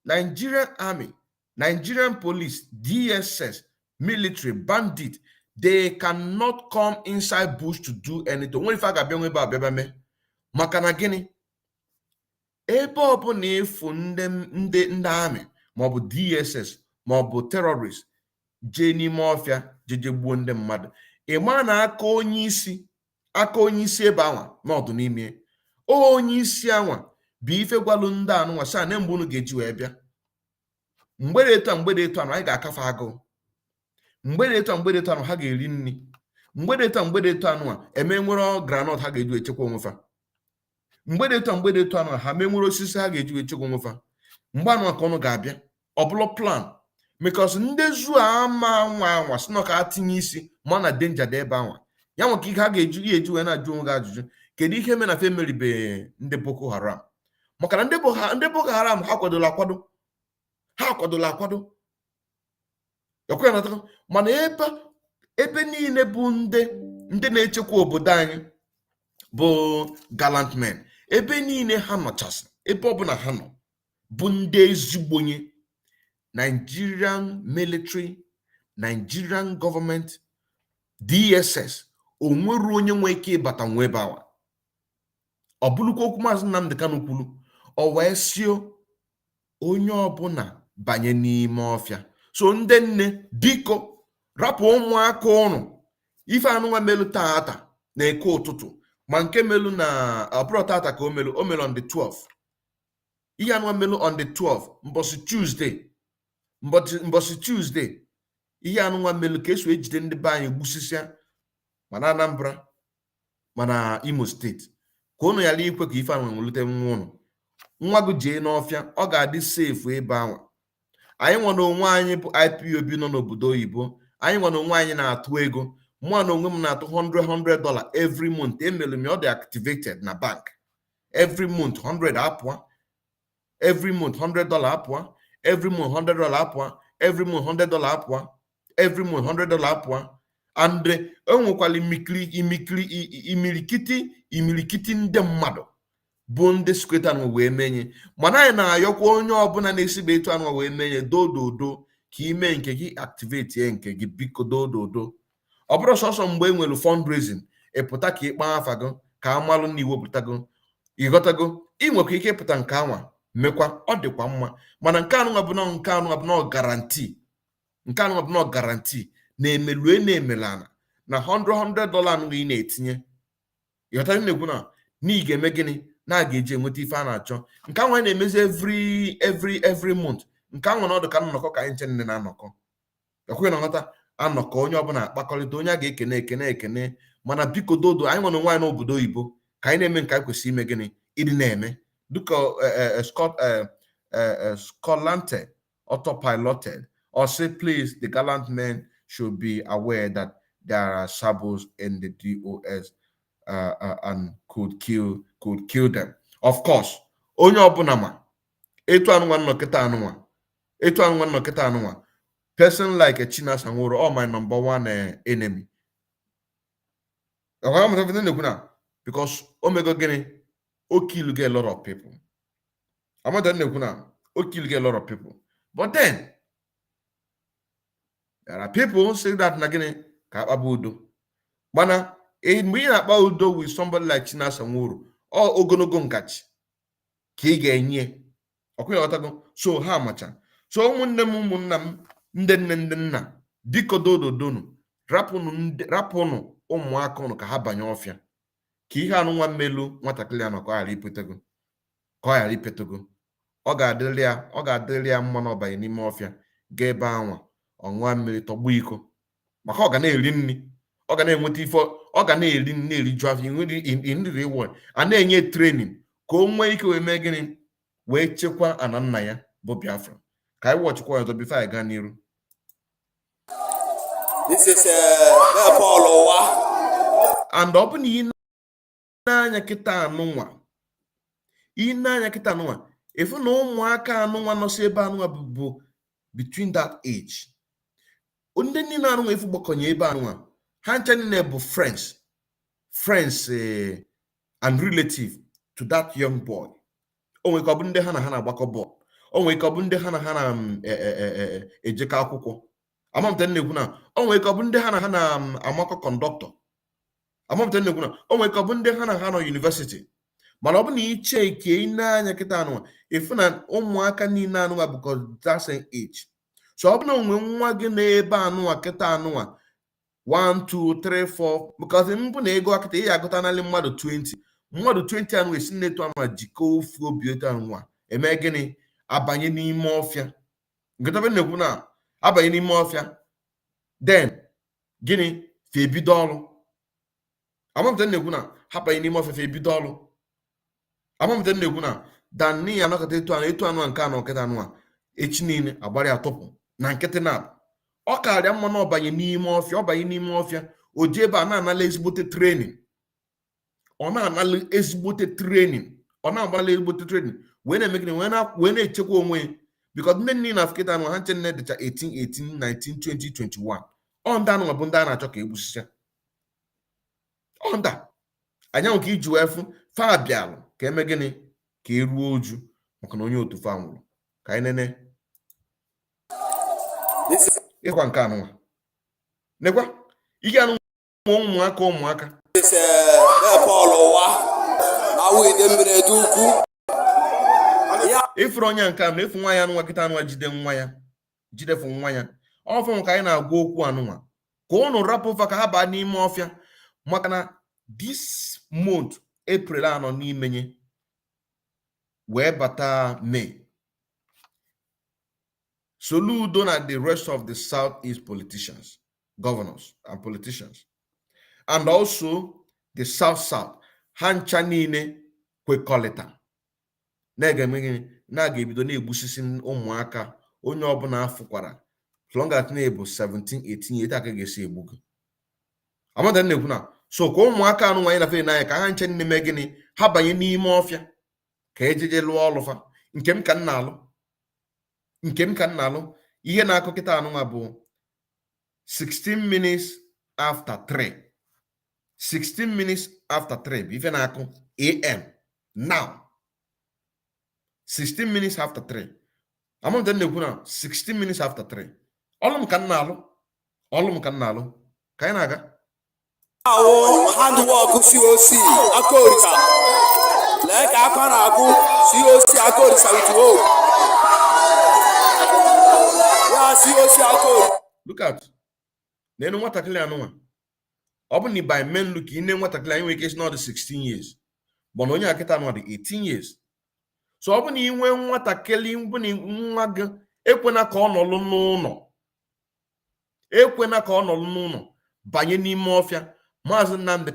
Nigerian Army, Nigerian Police, DSS, military, bandit, they cannot come inside bush to do anything. When if I ga-abịa nwe ebe a bịa mee, maka na gịnị? Ebe ọ bụ na efu ndị amị maọbụ DSS maọbụ terrorist jee n'ime ọfịa jeje gbuo ndị mmadụ, ịma na aka onye isi ebe anwa n'ọdụ n'ime onye isi anwa bụ ife gwalu ndị anụnwa sa na mgbe unu ga-eji wee bịa. Mgbede etu anụ anyị ga-akafe agụụ. Mgbede etu anụ ha ga-eri nri. Mgbede etu anụ eme nwere granọt ha ga-eji echekwa onwefa. Mgbede etu anụ ha mee nwere osisi ha ga-eji echekwa onwefa. Mgbe anụ ka ọnụ ga-abịa ọ bụla plan, because ndị zu ama anwa si na ka atinye isi ma na danger dị ebe anwa ya nwe ka ihe ha ga-eji wee na-ajụ onwe gị ajụjụ, kedu ihe mere na fe meribe ndị Boko Haram? Maka na ndị Boko Haram ha kwadola akwado mana ebe niile bụ ndị na-echekwa obodo anyị bụ gallant men, ebe niile ha nọchasị, ebe ọbụla ha nọ bụ ndị ezigbonye. Nigerian military, Nigerian government, DSS, onwere onye nwe ike ịbata nwe ebe awa. Ọ bụrụkwa okwu Maazị Nnamdi Kanu kwuru, ọ wee sio onye ọbụla banye n'ime ọfịa. So ndị nne, biko rapụ ụmụaka ụnụ. Ife anụnwa melu tata na eke ụtụtụ, ma nke melu na ọbụrụ tata ka o melu on the 12th. Ihe anụnwa melu on the 12th, mbọsị Tuesday. Ihe anụnwa melu ka eso ejide ndị be anyị gbusisia mana Anambra mana Imo steeti. Ka ụnụ yala ikwe ka ife anụnwa nwelute nwa ụnụ. Nwa gị jee n'ọfịa, ọ ga-adị safe ebe anwa. Anyị nwa na onwe anyị bụ IPOB nọ n'obodo oyibo, anyị nwa na onwe anyị na-atụ ego. Mụ na onwe m na-atụ $100 every month. Emelu m ọ dị activated na bank. Every month 100 apụa, every month $100 apụa, every month $100 apụa, every month $100 apụa, every month $100 apụa. And enwekwala imilikiti ndị mmadụ bụ ndị sekweta anụ wee menye. Mana anyị na-ayọkwa onye ọbụla na-esibe etu anụ wee menye dododo ka ime nke gị activate nke gị, biko dododo. Ọ bụrụ sọsọ mgbe e nwere fundraising ịpụta ka ịkpa afa gị ka amalụ na iwepụtago ịghọtago, ị nwekwa ike ịpụta nke anwa mekwa, ọ dịkwa mma. Mana nke anụnwa bụ na garanti, nke anụnwa bụ na garanti na emelue na emelana na $100 anụ ị na-etinye. Ịghọtago na-ekwu na ị ga-eme gịnị na a ga-eji enweta ife a na-achọ. Nke anwa na-emezi every month. Nke anwa na ọdụ ka nnọkọ ka anyị nche nne na-anọkọ. Ekwe na nghọta anọkọ onye ọbụla akpakọrịta, onye a ga-ekene ekene. Mana biko dodo, anyị nọ nwaanyị n'obodo oyibo ka anyị na-eme nke anyị kwesịrị ime gịnị ịdị na-eme dịka Scotland autopiloted or say please the gallant men should be aware that there are sabos in the DOS and could kill them. Of course, onye ọbụla ma etu anụnwa nọ kịta anụnwa person like a Chinasa Nworo, all my number one enemy. Because Omega Gene, kill get a lot of people. I'm not done kill get a lot of people. But then there are people who say that Nagene Kababudo. Mana in me about do with somebody like Chinasa Nworo or Ogonogon catch. Kige nye. So how much? So munam ndenna dikododo donu rapunu ụmụaka ụnụ ka ha banye ọfịa ka ihe anụ nwa mmelu nwatakịrị anọ ka ọ ghara ipetego ọ ga-adịrị ya mma na ọbanye n'ime ọfịa ga ebe anwa ọṅụa mmiri tọgbu iko maka ọ ga na-eri nri ọ ga na-enweta ife ọ ga na-eri nri na-eriju afọ nriri iwo a na-enye training ka o nwee ike wee mee gịnị wee chekwa ana nna ya bụ Biafra ka anyị wọchịkwa ọzọ bifo anyị gaa n'iru. This is Paul Owa. And ọ bụ na ị na-anya kịta anụnwa efu na ụmụaka anụnwa nọsị ebe anụnwa bụ between that age. Ndị niile anụnwa efu gbakọnye ebe anụnwa ha ncha niile bụ friends and relative to that young boy. O nwere ka ọ bụ ndị ha na ha na-agbakọ bọọlụ. O nwere ka ọ bụ ndị ha na ha na-ejekọ akwụkwọ. Amamte nnekwu na o nwere ka ọ bụ ndị ha na ha na-amakọ kọndọktọ. Amamte nnekwu na o nwere ka ọ bụ ndị ha na ha nọ yunivesiti. Mana ọ bụ na iche ike ị na-anya kịta anụnwa efu na ụmụaka niile anụnwa bụ that same age. So ọ bụ na onwe nwa gị na-ebe anụnwa kịta anụnwa 1 2 3 4 because mbụ na ego akịta ị agụta n'alị mmadụ 20 anụnwa esi na-etu ama jikọ ofu obi etu anụnwa eme gịnị abanye n'ime ọfịa. Nkịta nnekwu na abanye n'ime ọfịa then gịnị fa ebido ọrụ. Amamte nnekwu na ha banye n'ime ọfịa fa ebido ọrụ. Amamte nnekwu na dan ya anọkọta etu anụ nke anọ nkịta anụnwa echi niile agbara ya tụpụ na nkịtị na ọ karịa mma na ọbanye n'ime ọfịa o ji ebe a na-anala ezigbote training. Ọ na-anala ezigbote training wee na-eme gịnị wee na-echekwa onwe because ndị niile na nkịta anụnwa ha nche nne dịcha 18 19 20 21 ọ ndị anụnwa bụ ndị a na-achọ ka egbusisia ọ nda anyanwụ ka iji wee fụ fa bịalụ ka eme gịnị ka eruo uju maka na onye otu fa nwụrụ ka anyị nene ịkwa nke anụnwa nekwa ihe anụnwa ụmụaka This is Paul Owa. Awo Idemili EDEUKWU. Ifuru onye nke anụ efu nwa ya anụnwa kịta anụnwa jidefu nwa ya ọfụ ka anyị na-agwa okwu anụnwa ka ụnụ rapụ ụfa ka ha baa n'ime ọfịa maka na this month April anọ n'imenye wee bata May. Soludo na the rest of the Southeast politicians, governors and politicians, and also the South ha ncha niile kwekọrịta na-ga-ebido na-egbusisi ụmụaka onye ọbụla afụkwara longat na-ebu 17 18 years aka ga-esi egbugo. Amada nnekwu na so ka ụmụaka anụnwa anyị na-afe n'anya ka ha nche n'ime gịnị ha banye n'ime ọfịa ka ejeje lụọ ọlụfa. Nke m ka m na-alụ ihe na-akụ kịta anụnwa bụ 16 minutes after 3. 16 minutes after 3 bụ ife na-akụ AM now. 16 minutes after 3. Amamte nnekwu na 16 minutes after 3. Ọlụ m ka m na-alụ ka anyị na-aga. Awo handwork COC Akolisa. Lee ka aka na-agụ COC Akolisa with hope. Ya COC Akolisa. Look at n'enu nwatakịrị anụnwa ọ bụ na by men look ine nwatakịrị anyị nwere ike isi n'ọdụ 16 years bụ na onye akịta anụnwa dị 18 years. So ọ bụ na inwe nwatakịrị bụ na nwa gị ekwena ka ọ nọlụ n'ụlọ banye n'ime ọfịa. Maazị Nnamdi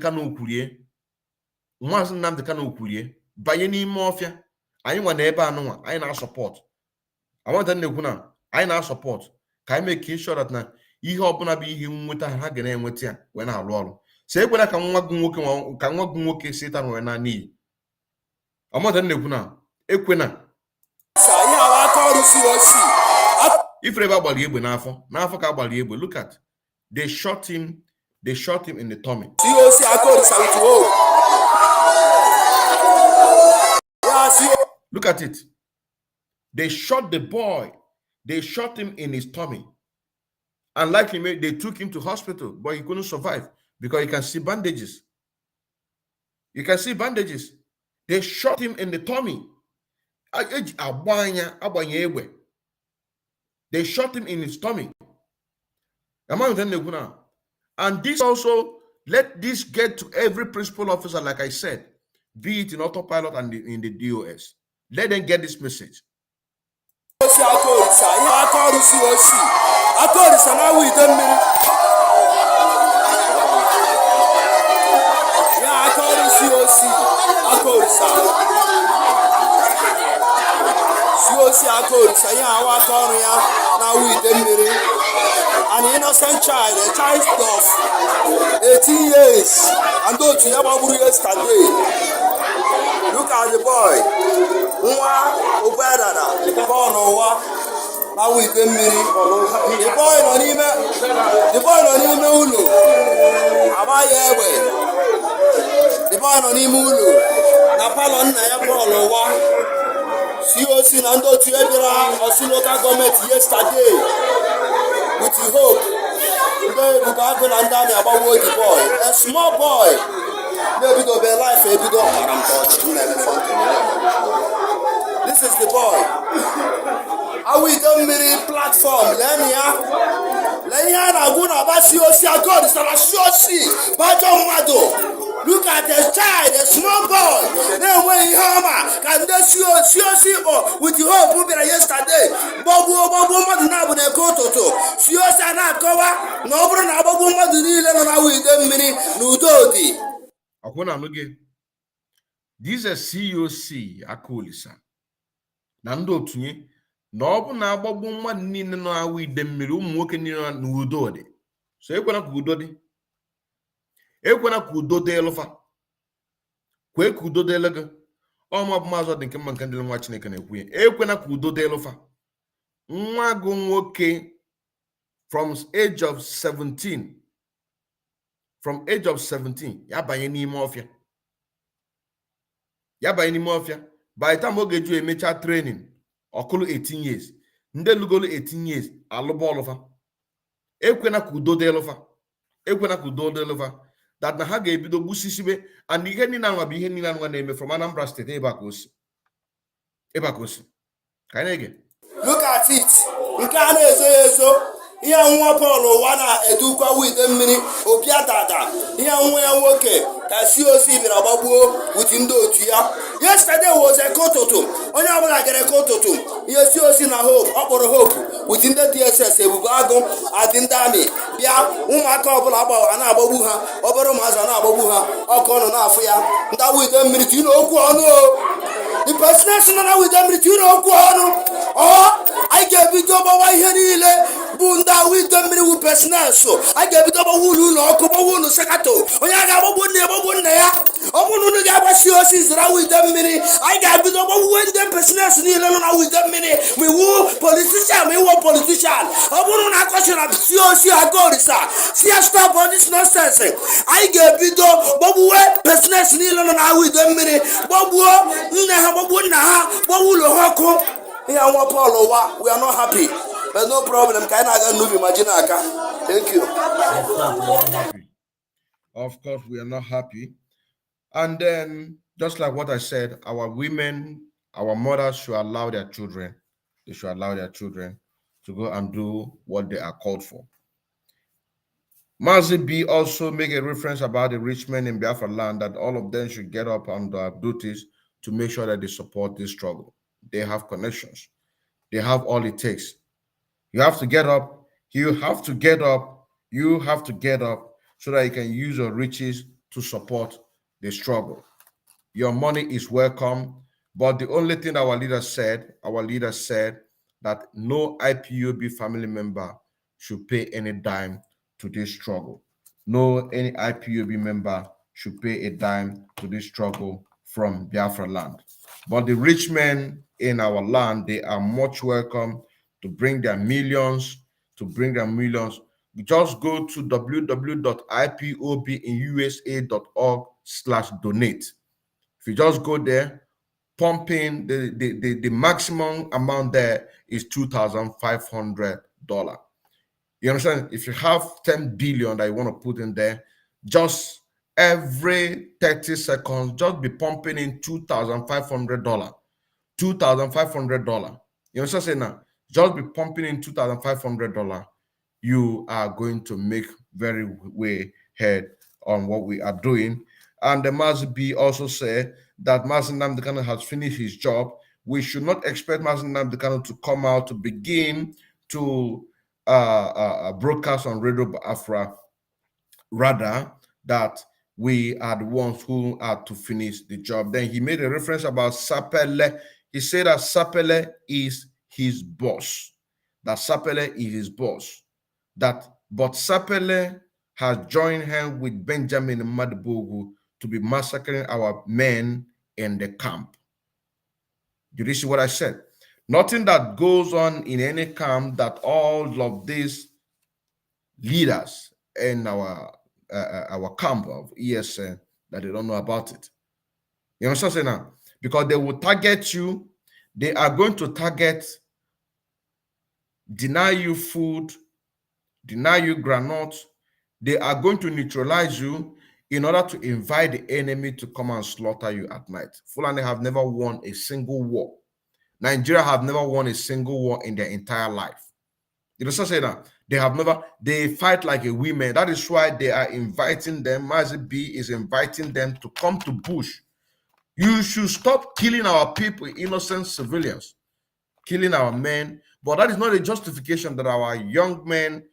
Kanu okwurie banye n'ime ọfịa. Anyị nwa na ebe anụnwa anyị na-asọpọt. Amamte nnekwu na anyị na-asọpọt ka anyị make sure that na ihe ọbụla bụ ihe nweta ha ga na-enweta ya wee na-alụ ọrụ. So ekwena ka nwa gị nwoke si ta wee na n'iyi. Amamte nnekwu na ekwena If everybody able now ka agbali able, look at, they shot him in the tummy. Look at it. They shot the boy. They shot him in his tummy. And likely they took him to hospital, but he couldn't survive because you can see bandages. You can see bandages. They shot him in the tummy. They shot him in his tummy. And this also, let this get to every principal officer, like I said, be it in autopilot and in the DOS. Let them get this message. Akolisa na Awo Idemili. Ya Akolisa ya awa akọrọ ya na Awo Idemili. An innocent child, a child of 18 years, and those who have yesterday. Look at the boy. Nwa Obedana, born Owa. Awo Idemili. The boy no n'ime ụlọ. Amaghị egbe. The boy no n'ime ụlọ. Na palọ nna ya Paul Owa. COC na ndị otu ebira Osun local government yesterday with the hope. Ndị Ebube Agu na ndị amị agbawo the boy. A small boy. Na-ebido be life ebido ọkara mpọchị. This is the boy. Awo Idemili platform, Lenya na guna basi osi Akolisa na shosi bajo mado. Look at the child, a small boy. Then when he hama, can they see with the hope we were yesterday? Bobu madu na bu ne kototo. Siosi na kowa, no bro na bobu madu ni le na Awo Idemili n'udodi. Akwụna n'oge. This is COC Akolisa. Na ndị otunye na ọ bụ na agbagbu mmadụ niile nọ Awo Idemili, ụmụ nwoke niile n'udo dị. So ekwena ka udo dị. Ekwena ka udo dị elufa. Kwe ka udo dị eluga. Ọma bụ maazị dị nke mma nke ndị nwa Chineke na-ekwu ya. Ekwena ka udo dị elufa. Nwa gụ nwoke from age of 17. From age of 17, ya banye n'ime ọfịa. Ya banye n'ime ọfịa. By the time oge ju emecha training, ọkụlụ 18 years. Ndị lugolo 18 years, alụba ọlụfa. Ekwena ka udo dị elufa. Ekwena ka udo dị elufa. That na ha ga-ebido gbusisibe, and ihe niile anwa bụ ihe niile anwa na-eme from Anambra State ebe a ka o si. Ebe a ka o si. Ka anyị na-ege. Look at it. Nke a na-ezo ezo. Ihe nwa Paul Owa na-edukwa Awo Idemili opia dada. Ihe nwa ya nwoke ka COC bịara gbagbuo with ndị otu ya. Yesterday was a kototo. Onye ọbụla gere kototo. Ihe COC na hope, ọ kpọrọ hope with ndị DSS Ebube Agu adị ndị amị. Bịa ụmụaka ọbụla na-agbagbu ha. Obere ụmụazị na-agbagbu ha. Ọkụ ọnụ na-afụ ya. Ndị Awo Idemili tinye okwu ọnụ o. The person na Awo Idemili tinye okwu ọnụ. I get video about ihe niile bụ ndị Awo Idemili wu personnel so. I get video about wulu na ọkụ wulu sekato. Onye ga-agbagbu nne ya. Ọ bụrụ na unu ga-agbasi osi zara Awo Idemili, I get video about ndị personnel niile nọ na Awo Idemili. We wu politician, we wu politician. Ọ bụrụ na akọchara COC Akolisa, see stop all this nonsense. I get video about personnel niile nọ na Awo Idemili. Gbagbuo nne ha, gbagbuo nna ha, gbagbuo ụlọ ha ọkụ. Here one Paul Owa, we are not happy. But no problem. Can I move imagine aka? Thank you. Of course, we are not happy. And then, just like what I said, our women, our mothers should allow their children. They should allow their children to go and do what they are called for. Mazi B also make a reference about the rich men in Biafra land, that all of them should get up on their duties to make sure that they support this struggle. They have connections. They have all it takes. You have to get up. You have to get up. You have to get up so that you can use your riches to support the struggle. Your money is welcome, but the only thing our leader said that no IPOB family member should pay any dime to this struggle. No, any IPOB member should pay a dime to this struggle from Biafra land. But the rich men in our land, they are much welcome to bring their millions, Just go to www.ipobinusa.org/donate. If you just go there, pump in the maximum amount there is $2,500. You understand? If you have 10 billion that you want to put in there, just every 30 seconds, just be pumping in $2,500. $2,500. You understand? Say now, just be pumping in $2,500. You are going to make very way ahead on what we are doing. And the Mazi B also said that Mazi Nnamdi Kanu has finished his job. We should not expect Mazi Nnamdi Kanu to come out to begin to broadcast on Radio Biafra. Rather, that we are the ones who are to finish the job. Then he made a reference about Sapele. He said that Sapele is his boss. But Sapele has joined hands with Benjamin Madibogu to be massacring our men in the camp. Did you see what I said? Nothing that goes on in any camp that all of these leaders in our camp of ESN that they don't know about it. You understand what I'm saying now? Because they will target you. They are going to target, deny you food, deny you granules. They are going to neutralize you in order to invite the enemy to come and slaughter you at night. Fulani have never won a single war. Nigeria have never won a single war in their entire life. You know what I'm saying now? They fight like a women. That is why they are inviting them. Mazi B is inviting them to come to bush. You should stop killing our people, innocent civilians, killing our men. But that is not a justification that our young men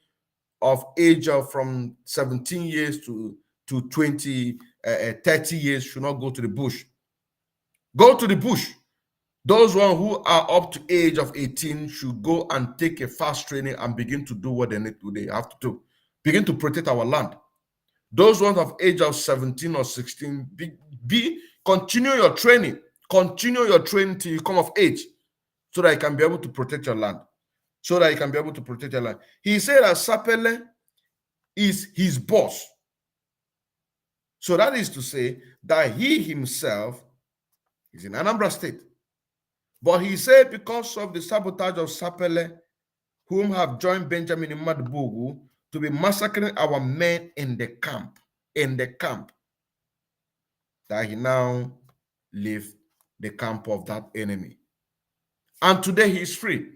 of age of from 17 years to 20, 30 years should not go to the bush. Go to the bush. Those one who are up to age of 18 should go and take a fast training and begin to do what they have to do. Begin to protect our land. Those ones of age of 17 or 16, continue your training. Continue your training till you come of age so that you can be able to protect your land. He said that Sapele is his boss. So that is to say that he himself is in Anambra State. But he said because of the sabotage of Sapele, whom have joined Benjamin Madibogu to be massacring our men in the camp, that he now left the camp of that enemy. And today he is free.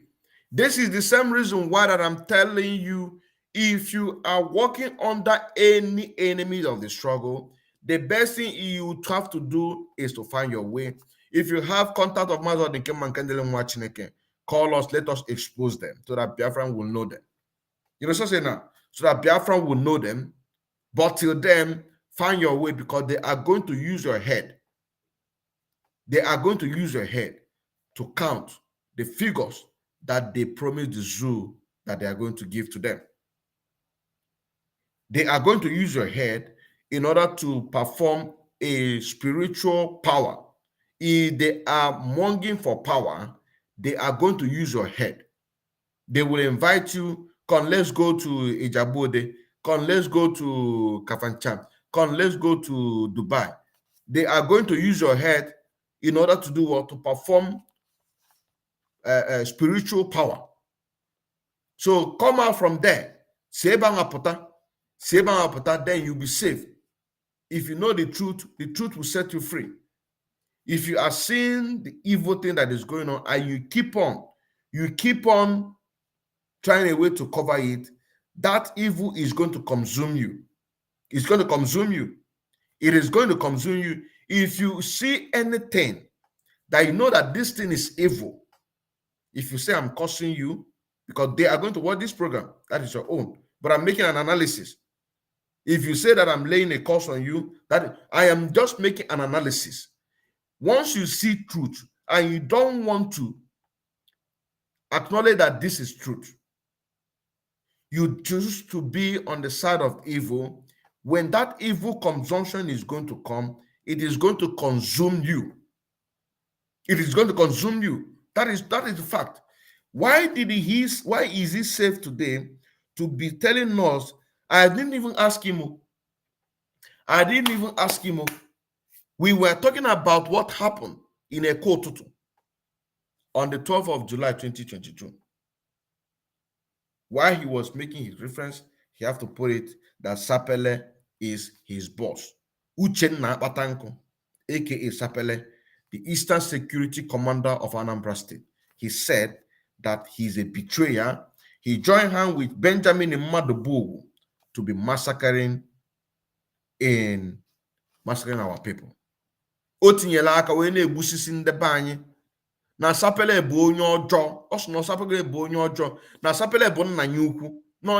This is the same reason why that I'm telling you, if you are working under any enemy of the struggle, the best thing you have to do is to find your way. If you have contact of Mazo Chineke, call us, let us expose them so that Biafran will know them. You know what I'm saying now? So that Biafran will know them. But till then, find your way because they are going to use your head. They are going to use your head to count the figures that they promised the zoo that they are going to give to them. They are going to use your head in order to perform a spiritual power. If they are monging for power, they are going to use your head. They will invite you, come, let's go to Ijabode, come, let's go to Kafanchan, come, let's go to Dubai. They are going to use your head in order to do what? To perform spiritual power. So come out from there. Then you'll be safe. If you know the truth will set you free. If you are seeing the evil thing that is going on and you keep on trying a way to cover it, that evil is going to consume you. It's going to consume you. It is going to consume you. If you see anything that you know that this thing is evil, if you say I'm cursing you, because they are going to watch this program, that is your own. But I'm making an analysis. If you say that I'm laying a curse on you, that I am just making an analysis. Once you see truth and you don't want to acknowledge that this is truth, you choose to be on the side of evil. When that evil consumption is going to come, it is going to consume you. It is going to consume you. That is the fact. Why is he safe today to be telling us? I didn't even ask him. We were talking about what happened in a court on the 12th of July 2022. While he was making his reference, he have to put it that Sapele is his boss. Uchenna Batanko, aka Sapele, the Eastern Security Commander of Anambra State. He said that he's a betrayer. He joined hands with Benjamin Mmadubugu to be massacring our people. O tinyela aka wee na-egbusisi ndebe anyị na Sapele bụ onye ọjọọ. Ọ sị na Sapele bụ onye ọjọọ, na Sapele bụ nna ya ukwu, na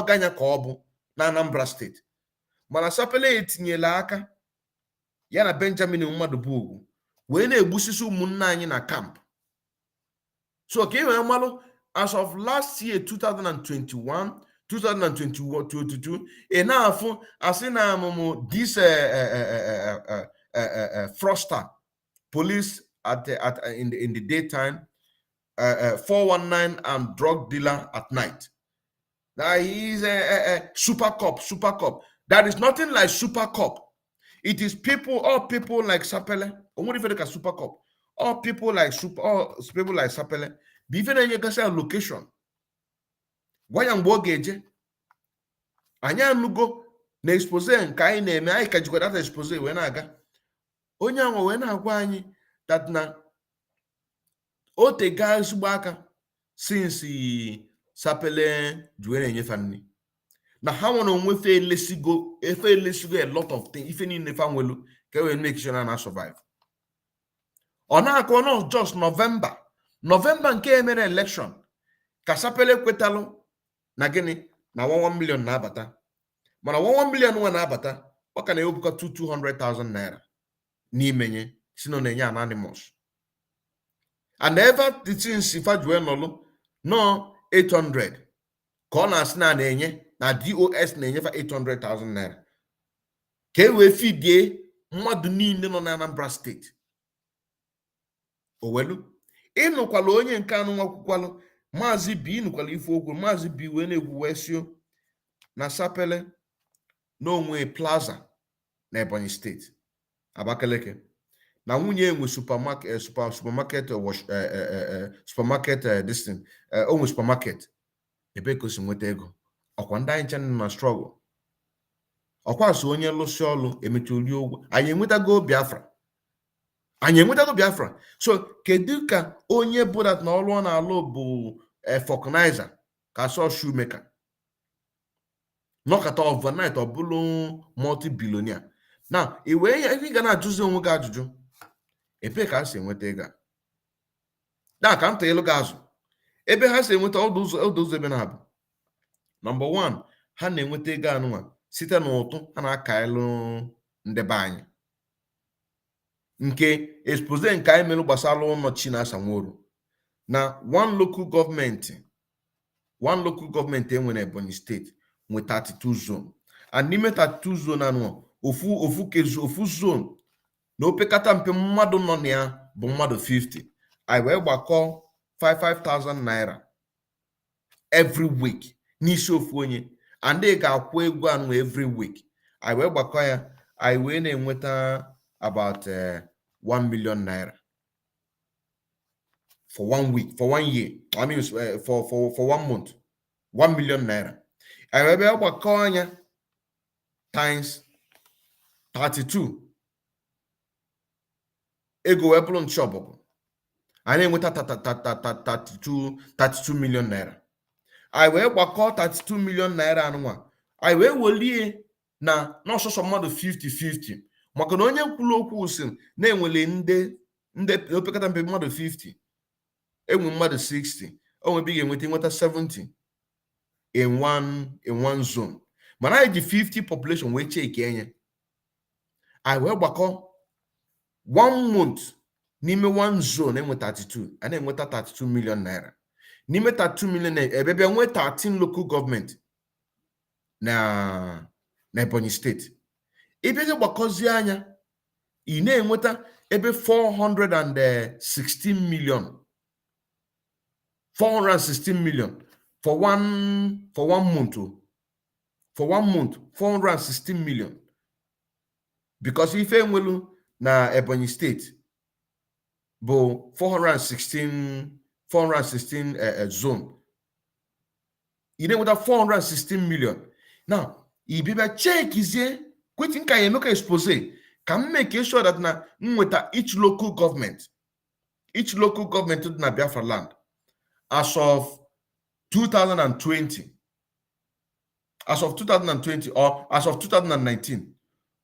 ọganya ka ọ bụ na Anambra State. Mana Sapele etinyela aka ya na Benjamin Mmadubugu wee na-egbusisi ụmụnne anyị na camp. So ka wee malụ, as of last year 2021 2022 enough asị na amụmụ this fraudster police in the daytime, 419 and drug dealer at night. Now he is a super cop. That is nothing like super cop. It is all people like Sapele. Super cop. All people like Sapele. Even in your location. Why am Bogeje? Anya nugo na expose nka anyị na-eme, anyị ka jikwa data expose wee na-aga. Onye ahụ wee na-agwa anyị that na otega ezigbo aka since Sapele juwe na-enyefe nri. Na ha nwere onwe efe elesigo a lot of things, ife niile fa nwelu ka wee make sure na survive. Ọ na-akọ no just November nke emere election ka Sapele kwetalụ na gịnị na 1 million na-abata. Mana 1 million nwa na-abata, ọ ka na-ewepụkọ 200,000 naira n'imenye si na na-enye anonymous. And ever the things if ajue nọlụ no 800 ka ọ na-asị na-enye na DOS na-enye fa 800,000 naira ka e wee fidie mmadụ niile nọ na Anambra State. Owelu ịnụkwala onye nke anụ nwakwukwalụ Maazị B, ịnụkwala ife okwu Maazị B wee na-egwu wee sio na Sapele n'onwe plaza na Ebonyi State, Abakaleke, na nwunye enwe supermarket distant onwe supermarket ebe ka o si nweta ego. Ọkwa ndị anyị chen na struggle. Ọkwa so onye lụsị ọlụ emechi ori ogwu. Anyị enwetago Biafra. So kedu ka onye bụ that na ọlụ ọ na-alụ bụ vulcanizer ka so shoemaker nọkata overnight ọ bụrụ multi-billionaire. Now iwe ị ga na-ajụzi onwe gị ajụjụ, ebe ka ha si enweta ego a? Na ka nta elu gị azụ ebe ha si enweta ụzọ ebe na-abụ. Number 1, ha na-enweta ego anụnwa site n'ụtụ ha na-aka elu ndebe anyị, nke expose nke anyị mere gbasara ụlọ Chinasa Nworu na one local government enwere Ebonyi State nwe 32 zone, and n'ime 32 zone anụ ofu zone na opekata mpe mmadụ nọ na ya bụ mmadụ 50. anyị wee gbakọ 5,000 naira every week n'isi ofu onye, and ị ga-akwụ ego anụ every week. anyị wee gbakọ ya, anyị wee na-enweta about 1 million naira for 1 week, for 1 year. I mean for 1 month, 1 million naira. I wee bịa gbakọ anya times 32. Ego wee bụrụ nchi ọbụbụ, anyị na-enweta 32 million naira. anyị wee gbakọ 32 million naira anụnwa, anyị wee welie na n'ọsọsọ mmadụ 50-50, maka na onye kwuru okwu si na-enwele ndị opekata mpe mmadụ 50, enwe mmadụ 60, onwe ị ga-enweta 70 in one zone. Mana anyị ji 50 population wee cheki enye, anyị wee gbakọ 1 month n'ime 1 zone enwe 32, a na-enweta 32 million naira. N'ime 32 million naira ebe bịa nwee 13 local government na Ebonyi State. Ebe gị gbakọzie anya, ị na-enweta ebe 416 million 416 million for one month. For 1 month, 416 million. Because if enwelu na Ebonyi State, bo 416 zone. You know what 416 million. Now, if you check is here, quitting can you make expose? Can make sure that na each local government to na Biafra land as of 2020 or as of 2019,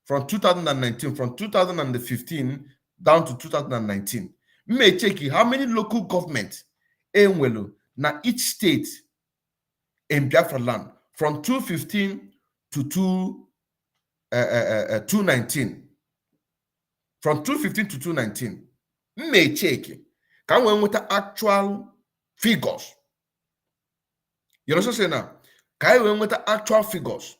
from 2015 down to 2019, may check how many local governments enwelu na each state in Biafra land from 2015 to 2019. From 2015 to 2019, may check can we with the actual figures. You know what I'm saying now? Can we with the actual figures?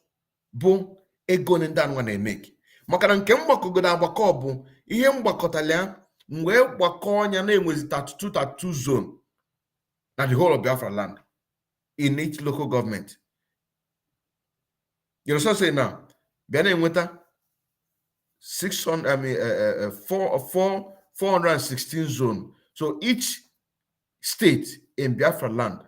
Boom, ego nda nwa na-emeke. Maka na nke mgbakogodo agbakọ bụ ihe mgbakọtala ya mgbe gbakọ anya na-enwezi 32 zone na the whole of Biafra land in each local government. You know what I'm saying now? Bịa na-enweta 416 zone. So each state in Biafra land,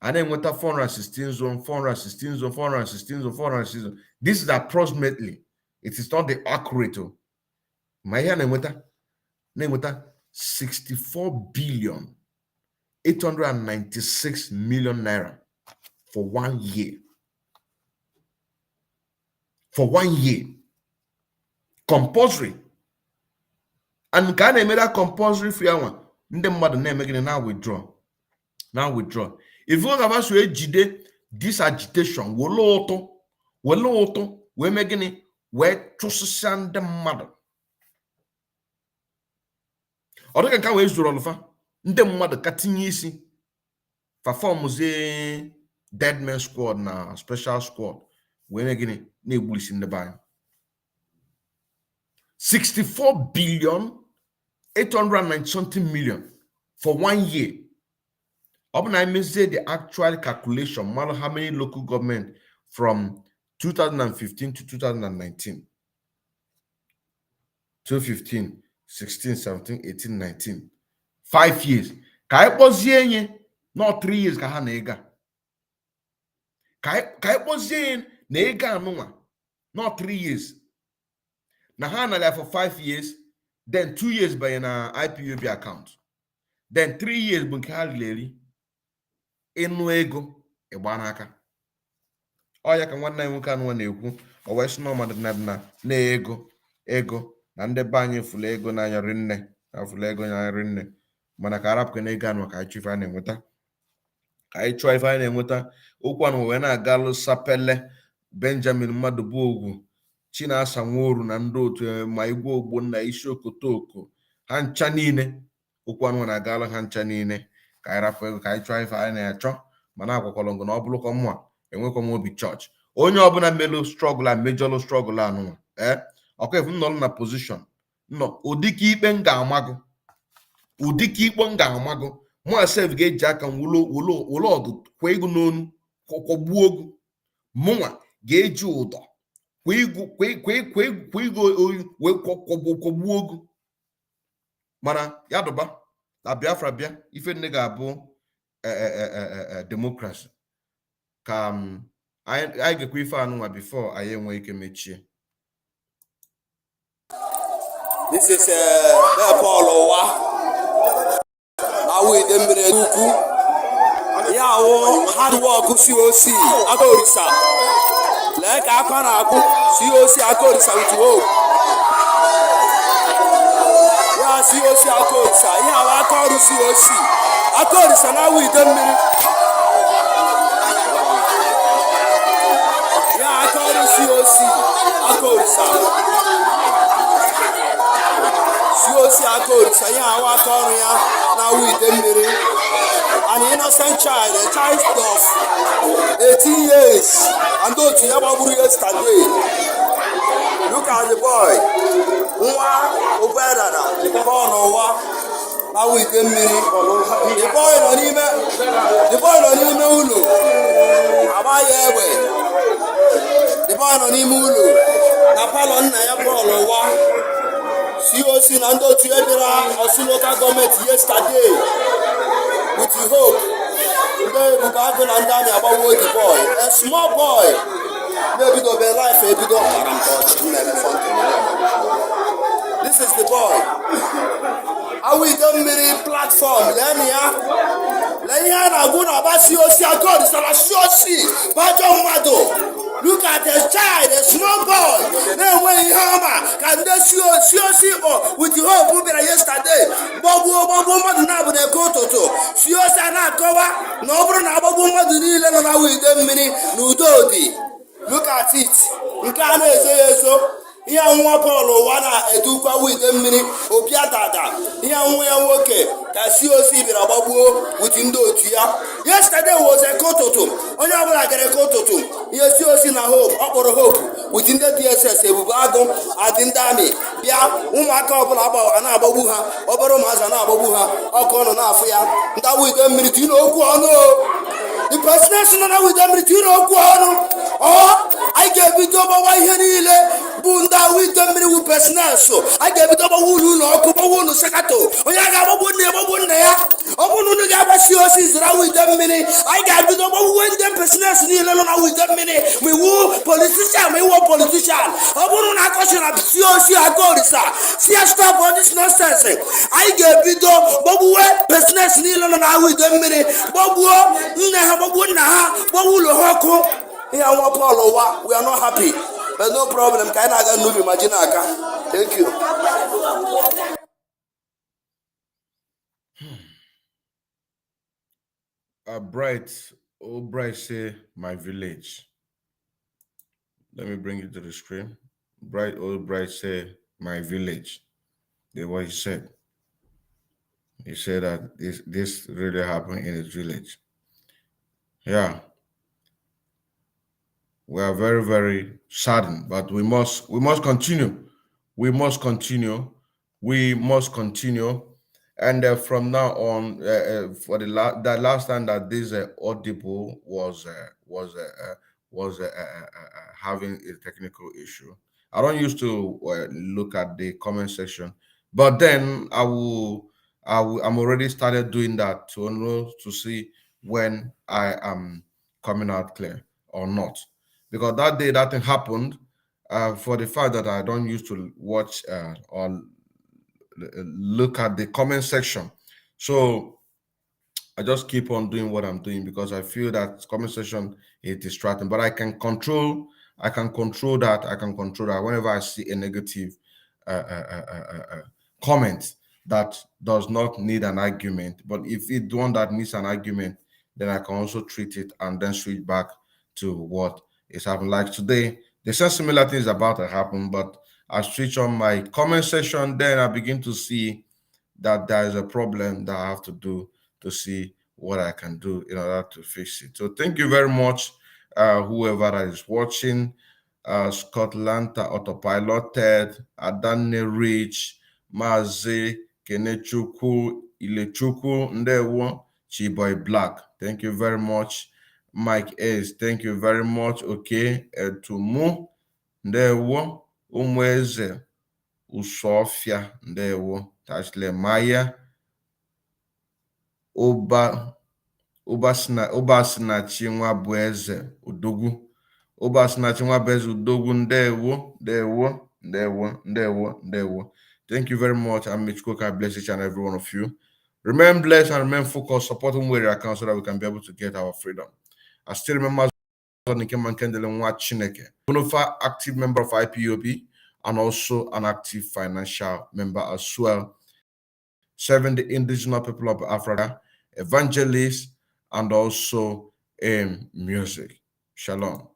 and then with 416 zone, 416 zone, 416 zone, 416 zone. This is approximately. It is not the accurate. My here name 64 billion 896 million naira for 1 year. For 1 year. Compulsory. And can I make that compulsory for one? Ndị mmadụ na-eme now withdraw. Now withdraw. If you want to jide this agitation, wele ụtụ, we make gịnị, we chụsịsịa ndị mmadụ. Ọ dịka nke a wee zuru ọlụfa, ndị mmadụ ka tinye isi fa fọmụzie dead man squad na special squad, we make gịnị, na-egbulisi ndị be anyị. 64 billion 890 something million for 1 year. Up I may say the actual calculation, matter how many local government from 2015 to 2019. 2015, 16, 17, 18, 19. 5 years. Ka ipozie not 3 years ka ha na ega. Ka ipozie na ega anụnwa not 3 years. Na ha na for 5 years, then 2 years by an IPOB account. Then 3 years bụ nke ha leri enu ego ịgba n'aka. Ọ ya ka nwanne nwoke anụ na-ekwu o wee sị na ọmadụ na ego na ndị be anyị fụlụ ego n'anya rinne na fụlụ ego n'anya rinne mana ka arapụ na ego anụ ka anyị chụọ ife a na-enweta ka anyị chụọ ife a na-enweta okwu anụ wee na-agalụ sapele Benjamin Madụbụogwu Chinasa Nworu na ndị otu ma igwe ogbo na isi okotoko ha ncha niile okwu anụ na-agalụ ha ncha niile ka anyị rapụ ego ka anyị chụọ ife anyị na-achọ mana agwakwalụ na ọ bụrụkwa mma enwekwa m obi chọọchị onye ọbụla melu strọgụl a mejọlụ strọgụl anụnwa ọkwa efu nọrọ na pozishọn nọ ụdịka ikpe m ga-amagụ mụ asef ga-eji aka m wolo ọdụ kwa ego n'onu kwọgbuo ogu mụnwa ga-eji ụdọ kwa ego wee kwọgbuo ogu mana ya dụba na Biafra bịa ife nne ga-abụ demokrasi ka anyị ga-ekwe ife anụnwa before anyị enwe ike mechie. This is Paul Owa Awo Idemili EDEUKWU hard work COC Akolisa like akwa akụ COC Akolisa with hope COC Akolisa akaọrụ COC Akolisa na Awo Idemili akaọrụ COC Akolisa COC Akolisa akaọrụ ya na Awo Idemili an innocent child, a child of 18 years and otu ya gbagburu yesterday. Look at the boy nwa Obedana Owa Awo Idemili. The boy nọ n'ime ụlọ. Agbaghị egbe. The boy nọ n'ime ụlọ. Na palọ nna ya Paul Ụwa. COC na ndị otu ya bịara Osu local government yesterday with hope. Ndị Ebube Agu na ndị amị agbawo the boy. A small boy. Na-ebidobe life ebido ọkpara nke ọchị. This is the boy. Awo Idemili platform. Lee ihe a na-agụ na ọba COC Akolisa na COC bajọ mmadụ. Look at a child, a small boy. Na-enweghị ihe ọma ka ndị COC with hope bịara yesterday. Gbagbuo mmadụ na-abụ na-eke ụtụtụ. COC a na-akọwa na ọ bụrụ na agbagbuo mmadụ niile nọ na Awo Idemili na udo dị. Look at it. Nke a na-ezo ya ezo. Ihe nwa Paul Ụwa na-edukwu Awo Idemili Obia dada. Ihe nwa ya nwoke ka COC bịara gbagbuo with ndị otu ya. Yesterday was a ụtụtụ. Onye ọbụla gara eke ụtụtụ. Ihe COC na hope ọ kpọrọ hope with ndị DSS Ebube Agu adị ndị amị bịa ụmụaka ọbụla na-agbagbu ha. Obere ụmụazị na-agbagbu ha. Ọkụ ọnụ na-afụ ya. Ndị Awo Idemili tinye okwu ọnụ. The president nọ na Awo Idemili tinye okwu ọnụ. Anyị ga-ebido gbawa ihe niile bụ ndị Awo Idemili wu pesnes. Anyị ga-ebido gbawa ụlọ ọkụ, gbawa ụlọ sekato. Onye a ga-agbagbu nne ya. Ọ bụrụ na unu ga-agba COC zụrụ Awo Idemili, anyị ga-ebido gbawuwe ndị pesnes niile nọ na Awo Idemili. Ma iwu politishan, ma iwu politishan. Ọ bụrụ na akọchi na COC Akolisa, si ya stop all this nonsense. Anyị ga-ebido gbawuwe pesnes niile nọ na Awo Idemili. Gbagbuo nne ha, gbagbuo nna ha, gbawa ụlọ ha ọkụ. Here I want Paul Ụwa. We are not happy, but no problem. Can I get nubi majinaka? Thank you. Bright say my village. Let me bring it to the screen. Bright say my village. That's what he said. He said that this really happened in his village. Yeah. We are very, very saddened, but we must continue. We must continue. And from now on, for the last time that this audible was having a technical issue, I don't used to look at the comment section, but then I'm already started doing that to know to see when I am coming out clear or not. Because that day that thing happened, for the fact that I don't used to watch or look at the comment section. So I just keep on doing what I'm doing because I feel that comment section is distracting. But I can control that whenever I see a negative comment that does not need an argument. But if it's one that needs an argument, then I can also treat it and then switch back to what is happening. Like today, there's some similar things about to happen, but I switch on my comment section, then I begin to see that there is a problem that I have to do to see what I can do in order to fix it. So thank you very much, whoever that is watching. Scotland Autopiloted, Adane Rich, Mazi, Kenechukwu, Ilechukwu, Ndewo, Chiboy Black. Thank you very much. Mike S, thank you very much. Okay, Etumu, Ndewo, Umweze, Usofia, Ndewo, Tashle Maya, Obasinachi Nwabueze Udogwu, Obasinachi Nwabueze Udogwu, Ndewo. Thank you very much. I'm Mitch Cook. I bless each and every one of you. Remain blessed and remain focused. Support Umwere account so that we can be able to get our freedom. I still remember Chineke, Bonofa active member of IPOB and also an active financial member as well, serving the indigenous people of Africa, evangelist, and also in music. Shalom.